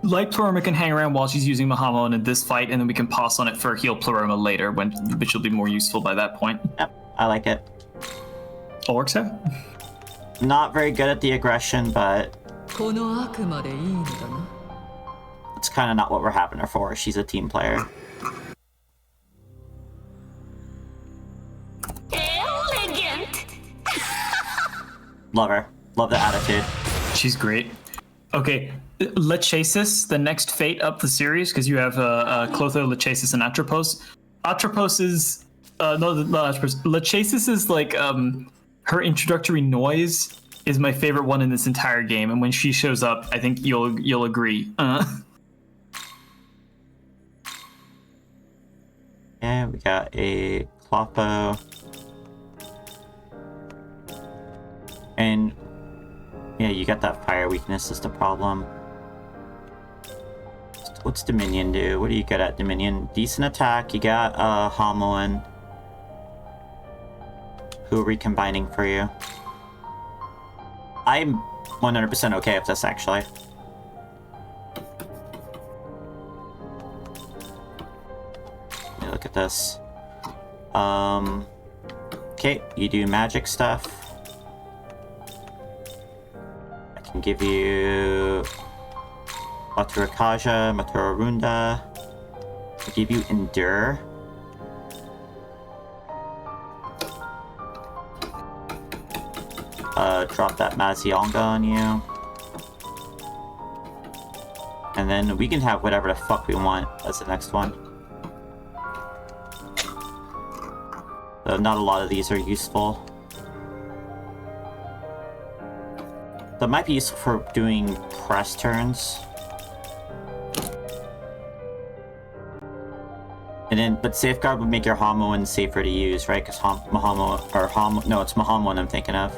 Ploroma can hang around while she's using Mahamon in this fight, and then we can pass on it for heal Ploroma later, which will be more useful by that point. Yep, I like it. All works out. Not very good at the aggression, but この悪魔でいいのだな。 it's kind of not what we're having her for. She's a team player. Elegant. Love her. Love the attitude. She's great. Okay, Lachesis, the next fate up the series, because you have Clotho, Lachesis, and Atropos. Atropos is not Atropos. Lachesis is like her introductory noise is my favorite one in this entire game, and when she shows up, I think you'll agree. Yeah, we got a Cloppo. And yeah, you got that fire weakness is the problem. What's Dominion do? What are you good at, Dominion? Decent attack. You got Hamoan. Who are we combining for you? I'm 100% okay with this, actually. Let me look at this. Okay, you do magic stuff. I can give you Matura Kaja, Matura Runda. I give you Endure. Drop that Mazionga on you. And then we can have whatever the fuck we want as the next one. So not a lot of these are useful. That might be useful for doing press turns. And then, but Safeguard would make your Hamoan safer to use, right? Because no, it's Mahamon I'm thinking of.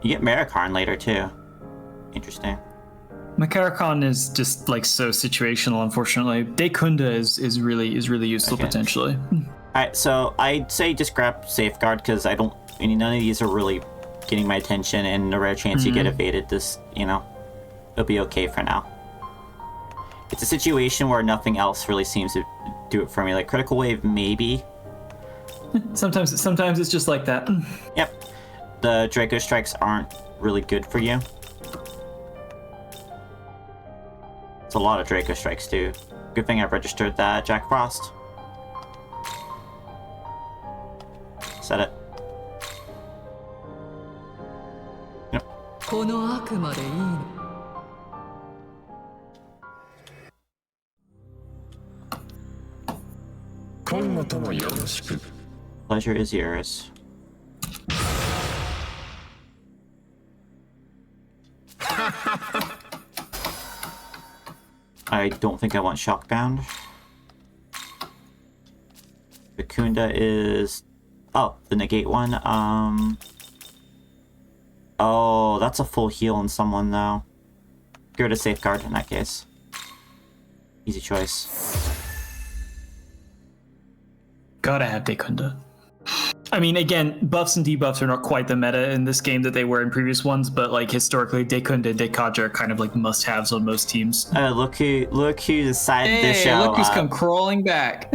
You get Marikarn later too. Interesting. Makaracon is just like so situational, unfortunately. Dekunda is really useful potentially. Alright, so I'd say just grab Safeguard because none of these are really getting my attention, and the rare chance you get evaded, this, it'll be okay for now. It's a situation where nothing else really seems to do it for me. Like Critical Wave, maybe. Sometimes it's just like that. Yep. The Draco Strikes aren't really good for you. It's a lot of Draco Strikes, too. Good thing I registered that Jack Frost. Set it. Yep. この悪魔でいいの Pleasure is yours. I don't think I want Shockbound. Vicunda is... Oh, the negate one. Oh, that's a full heal on someone, though. Go to Safeguard in that case. Easy choice. Gotta have Dekunda. I mean, again, buffs and debuffs are not quite the meta in this game that they were in previous ones, but like historically, Dekunda and Dekaja are kind of like must-haves on most teams. Look who decided to show look who's up. come crawling back.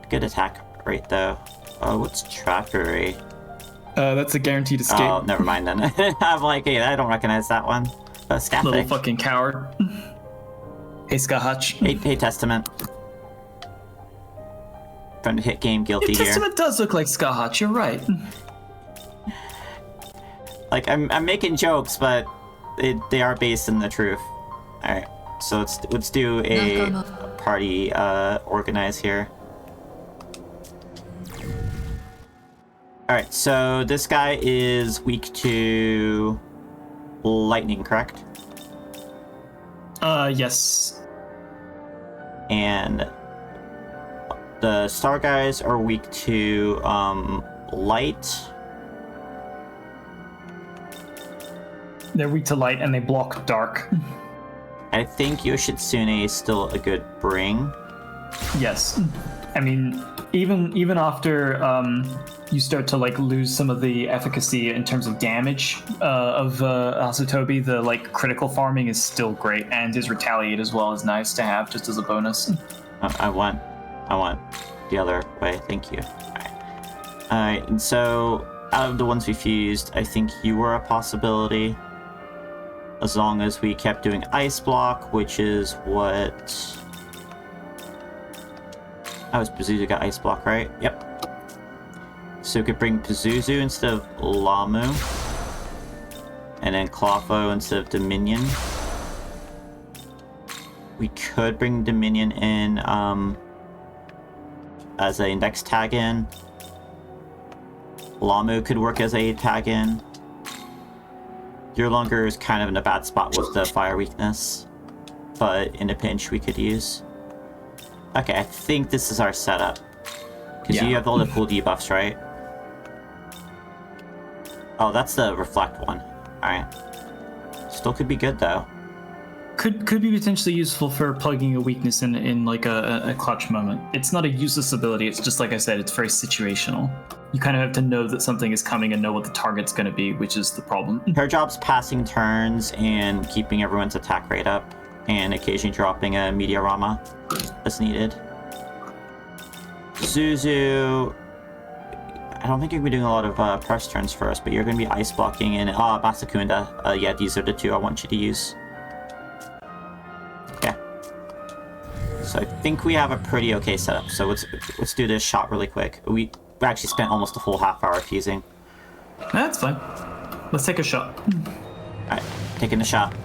Good attack rate though. Oh, what's trappery? That's a guaranteed escape. Oh, never mind then. I'm like, hey, I don't recognize that one. Scathic. Little fucking coward. Hey, Skahutch. Hey, Testament. Trying to hit game guilty here. Testament does look like Skahutch, you're right. Like, I'm making jokes, but they are based in the truth. Alright, so let's do a party organize here. Alright, so this guy is weak to lightning, correct? Yes. And the star guys are weak to light. They're weak to light and they block dark. I think Yoshitsune is still a good bring. Yes. I mean, even after you start to like lose some of the efficacy in terms of damage of Asatobi, the like critical farming is still great, and his retaliate as well is nice to have just as a bonus. I want the other way. Thank you. Alright, and so out of the ones we fused, I think you were a possibility. As long as we kept doing Ice Block, which is what... Oh, Pazuzu got Ice Block, right? Yep. So we could bring Pazuzu instead of Lamu. And then Clotho instead of Dominion. We could bring Dominion in as a next tag in. Lamu could work as a tag in. Your Longer is kind of in a bad spot with the fire weakness, but in a pinch we could use. Okay, I think this is our setup. Because you have all the cool debuffs, right? Oh, that's the reflect one. Alright. Still could be good though. Could be potentially useful for plugging a weakness in like a clutch moment. It's not a useless ability, it's just like I said, it's very situational. You kind of have to know that something is coming and know what the target's going to be, which is the problem. Her job's passing turns and keeping everyone's attack rate up, and occasionally dropping a Meteorama as needed. Zuzu, I don't think you're going to be doing a lot of press turns for us, but you're going to be ice blocking, and Masakunda. Yeah, these are the two I want you to use. Okay. So I think we have a pretty okay setup. So let's do this shot really quick. We actually spent almost a full half hour fusing. That's fine. Let's take a shot. Alright, taking the shot.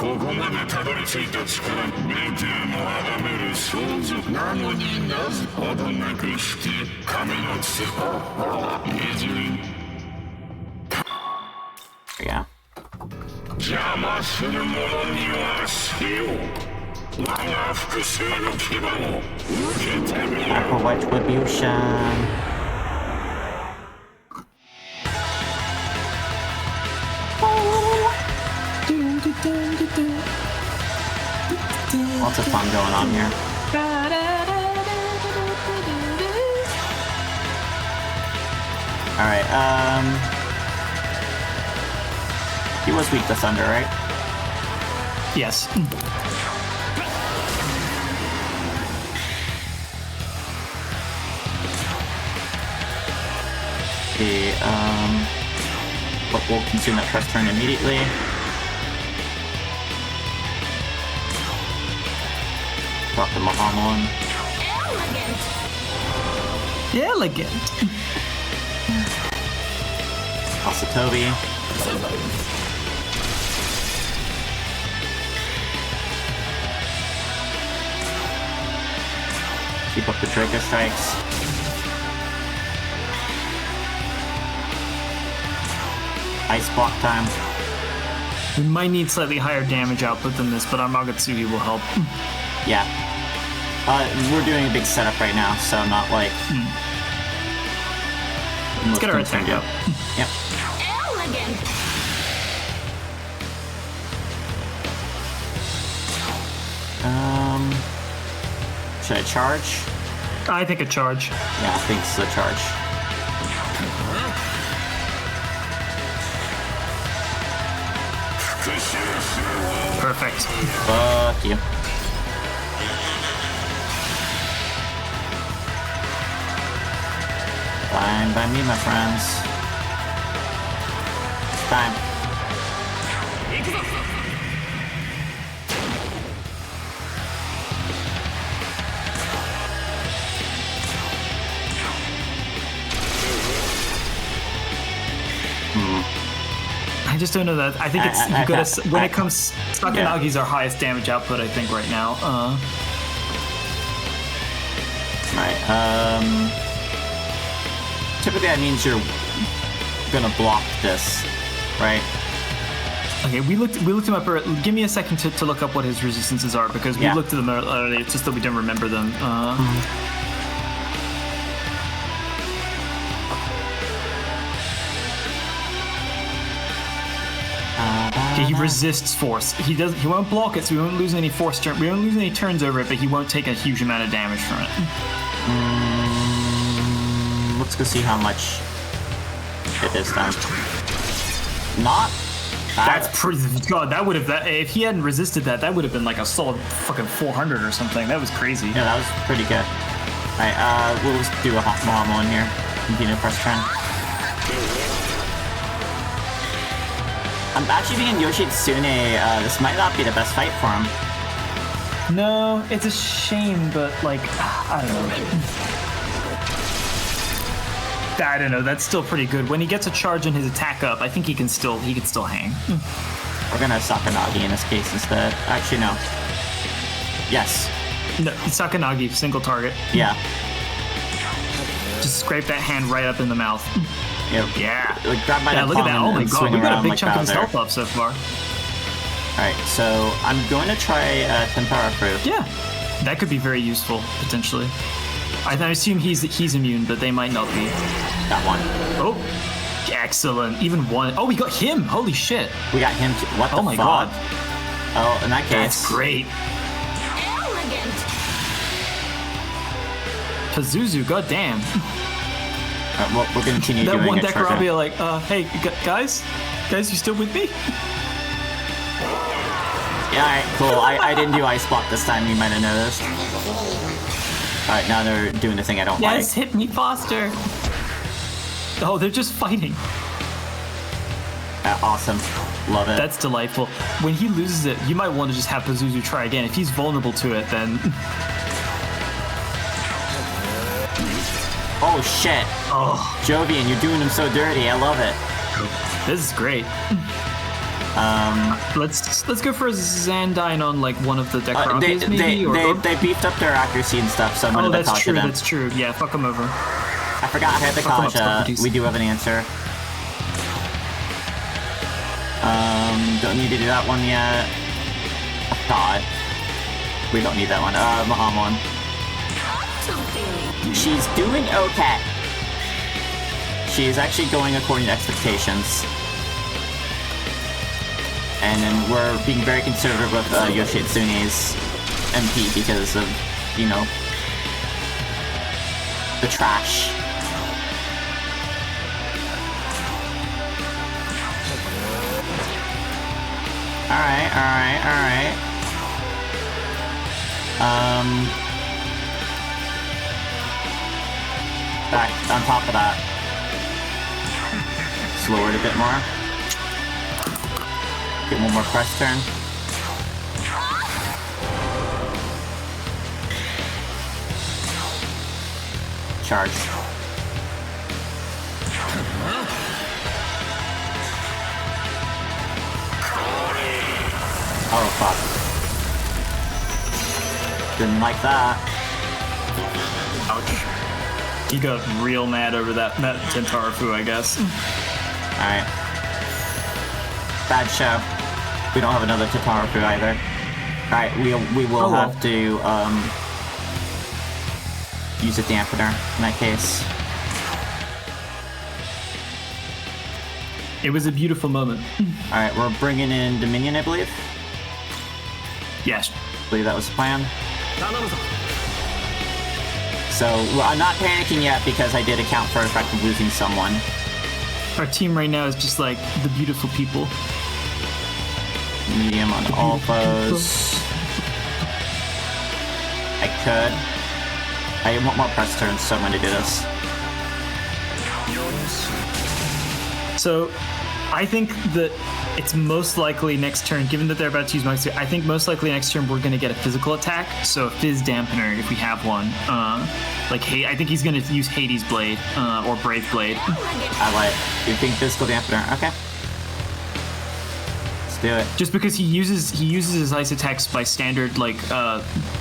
There we go. Apple Retribution. Lots of fun going on here. Alright, he was weak to thunder, right? Yes. Okay, but we'll consume that press turn immediately. Drop the Mahamon. Elegant. Also Toby. Keep up the Draco strikes. Ice block time. We might need slightly higher damage output than this, but our Magatsugi will help. Yeah. We're doing a big setup right now, so I'm not like... Let's get our attack up. Yep. Elegant. Should I charge? I think a charge. Yeah, I think it's a charge. Perfect. Fuck you. Fine by me, my friends. Time. I just don't know that. I think it's you gotta when it comes. Sakanagi's our highest damage output, I think, right now. Right. Typically that means you're gonna block this, right? Okay, we looked him up. Give me a second to look up what his resistances are because we looked at them earlier. It's just that we didn't remember them. Okay, he resists force. He won't block it, so we won't lose any force turn. We won't lose any turns over it, but he won't take a huge amount of damage from it. Let's go see how much it is then. Not. That's pretty. God, that would have. If he hadn't resisted that, that would have been like a solid fucking 400 or something. That was crazy. Yeah, that was pretty good. Alright, we'll just do a hot bomb on here. Continue to press turn. I'm actually thinking Yoshitsune, this might not be the best fight for him. No, it's a shame, but like, I don't know. That's still pretty good. When he gets a charge and his attack up, I think he can still hang. We're gonna have Sakanagi in this case instead. Actually, no. Yes. No, Sakanagi, single target. Yeah. Just scrape that hand right up in the mouth. Yep. Yeah. Like, grab by Yeah, that look at palm that. Oh my and god, swing we got a around big like chunk of his Bowser. health up so far. Alright, so I'm going to try Tempera Fruit. Yeah, that could be very useful, potentially. I assume he's immune, but they might not be. That one. Oh, excellent. Even one. Oh, we got him. Holy shit. We got him too. What the fuck? Oh my god. Oh, in that case. That's great. Elegant. Pazuzu, goddamn. We'll continue That doing one it. decker, I'll be like, hey, guys, you still with me? Yeah, alright, cool. I didn't do Ice Block this time, you might have noticed. Alright, now they're doing the thing I don't Yes, like. hit me faster. Oh, they're just fighting. Awesome. Love it. That's delightful. When he loses it, you might want to just have Pazuzu try again. If he's vulnerable to it, then... Oh, shit. Oh, Jovian, you're doing him so dirty. I love it. this is great. Let's go for a Zandine on like one of the Decronkies, maybe? They beefed up their accuracy and stuff, so I'm gonna that's Dekasha true, them. that's true. Yeah, fuck him over. I forgot I had the Fuck 'em up, Dekasha. Socrates. We do have an answer. Don't need to do that one yet. God. We don't need that one. Mahamon. She's doing okay. She's actually going according to expectations. And then we're being very conservative with Yoshitsune's MP because of, you know, the trash. Alright. Back on top of that. Slower it a bit more. Get one more press turn. Charge. Oh fuck. Didn't like that. Ouch. He got real mad over that Tentarafu, I guess. Alright. Bad show. We don't have another Tentarafu either. Alright, we will have to use a dampener in that case. It was a beautiful moment. Alright, we're bringing in Dominion, I believe. Yes. I believe that was the plan. So, well, I'm not panicking yet because I did account for the fact of losing someone. Our team right now is just like the beautiful people. Medium on all foes. I could. I want more press turns, so I'm going to do this. So, I think that it's most likely next turn, given that they're about to use Max, I think most likely next turn we're going to get a physical attack. So a Fizz Dampener, if we have one. I think he's going to use Hades Blade or Brave Blade. I like. You think physical dampener? Okay. Let's do it. Just because he uses his ice attacks by standard, like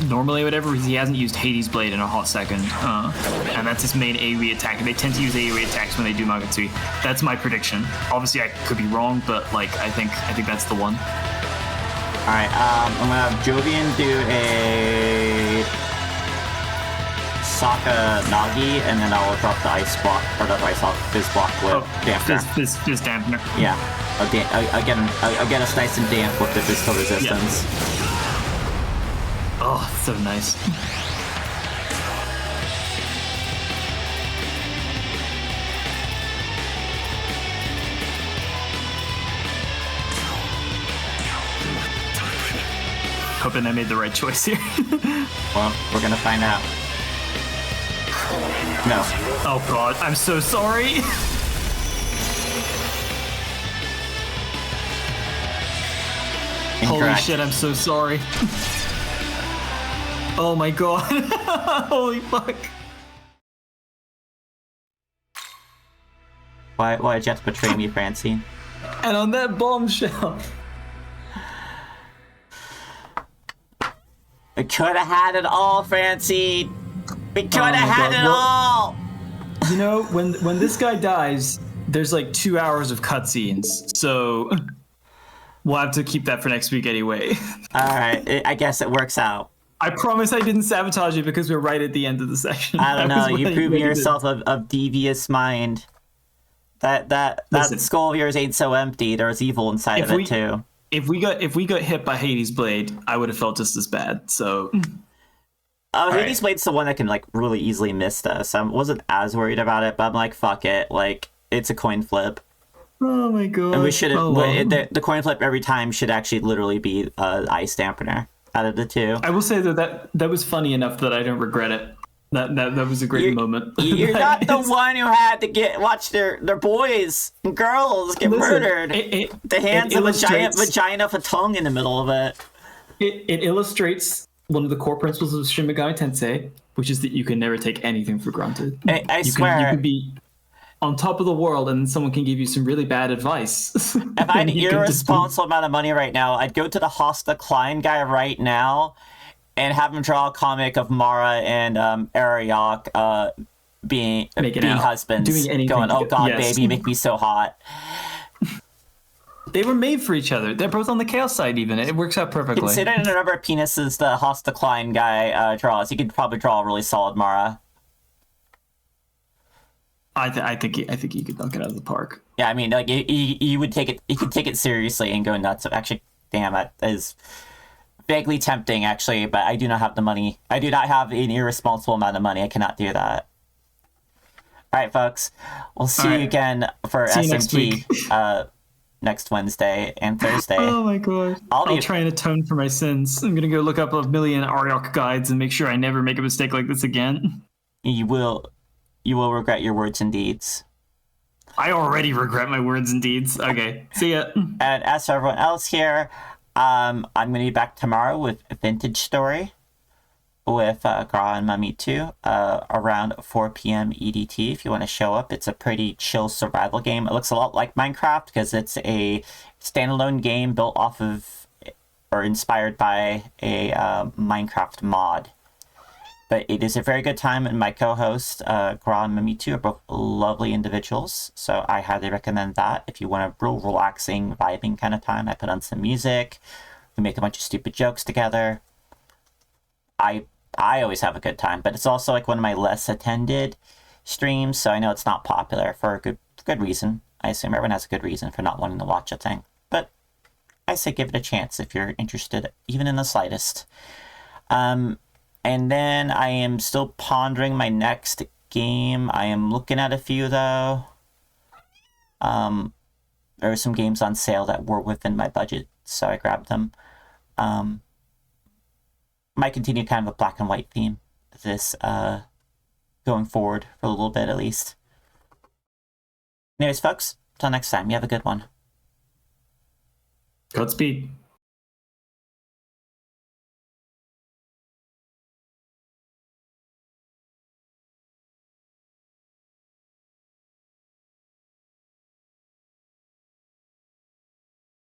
normally or whatever, he hasn't used Hades Blade in a hot second, and that's his main AoE attack. And they tend to use AoE attacks when they do Magatsu. That's my prediction. Obviously, I could be wrong, but like I think that's the one. All right. I'm gonna have Jovian do a Saka Nagi, and then I'll drop the ice block or the ice fizz block with dampener. Fizz Dampener. Yeah. I'll get us nice and damp with the physical resistance. Yeah. Oh, so nice. Hoping I made the right choice here. Well, we're gonna find out. No. Oh god, I'm so sorry. Holy shit, I'm so sorry. Oh my god. Holy fuck. Why'd you have to betray me, Francine? And on that bombshell. We could have had it all, Francine. We could have had it all. You know, when this guy dies, there's like 2 hours of cutscenes, so we'll have to keep that for next week anyway. All right, I guess it works out. I promise I didn't sabotage it because we're right at the end of the section. I don't know. You proving yourself of devious mind. That skull of yours ain't so empty. There's evil inside of it too. If we got hit by Hades Blade, I would have felt just as bad. So. Hades Blade's the one that can like really easily miss us. I wasn't as worried about it, but I'm like, fuck it. Like, it's a coin flip. Oh my god. And we should have the coin flip every time should actually literally be ice dampener out of the two. I will say that was funny enough that I don't regret it. That was a great moment. You're not the one who had to watch their boys and girls get murdered. The hands of a giant vagina with a tongue in the middle of it. It illustrates one of the core principles of Shin Megami Tensei, which is that you can never take anything for granted. I swear. You can be on top of the world and someone can give you some really bad advice. If I had an irresponsible amount of money right now, I'd go to the Hosta Klein guy right now and have him draw a comic of Mara and Ariok being husbands. Doing anything. Going, oh god, yes. baby, make me so hot. They were made for each other. They're both on the chaos side. Even it works out perfectly. Considering the number of penises the Hosta Klein guy draws, he could probably draw a really solid Mara. I think he could knock it out of the park. Yeah, I mean, like he would take it. He could take it seriously and go nuts. Actually, damn, that is vaguely tempting. Actually, but I do not have the money. I do not have an irresponsible amount of money. I cannot do that. All right, folks. We'll see you again for SMT next Wednesday and Thursday. Oh my god! I'll try and atone for my sins. I'm gonna go look up a million Ariok guides and make sure I never make a mistake like this again. You will regret your words and deeds. I already regret my words and deeds. Okay, see ya. And as for everyone else here, I'm going to be back tomorrow with a vintage story with Gra and Mummy 2 around 4 p.m. EDT. If you want to show up, it's a pretty chill survival game. It looks a lot like Minecraft because it's a standalone game built off of or inspired by a Minecraft mod. But it is a very good time, and my co-host, Gra and Mimi 2, are both lovely individuals, so I highly recommend that. If you want a real relaxing, vibing kind of time, I put on some music, we make a bunch of stupid jokes together. I always have a good time, but it's also like one of my less attended streams, so I know it's not popular for a good reason. I assume everyone has a good reason for not wanting to watch a thing. But I say give it a chance if you're interested, even in the slightest. And then I am still pondering my next game. I am looking at a few, though. There were some games on sale that were within my budget, so I grabbed them. Might continue kind of a black and white theme, this going forward for a little bit at least. Anyways, folks, until next time, you have a good one. Godspeed.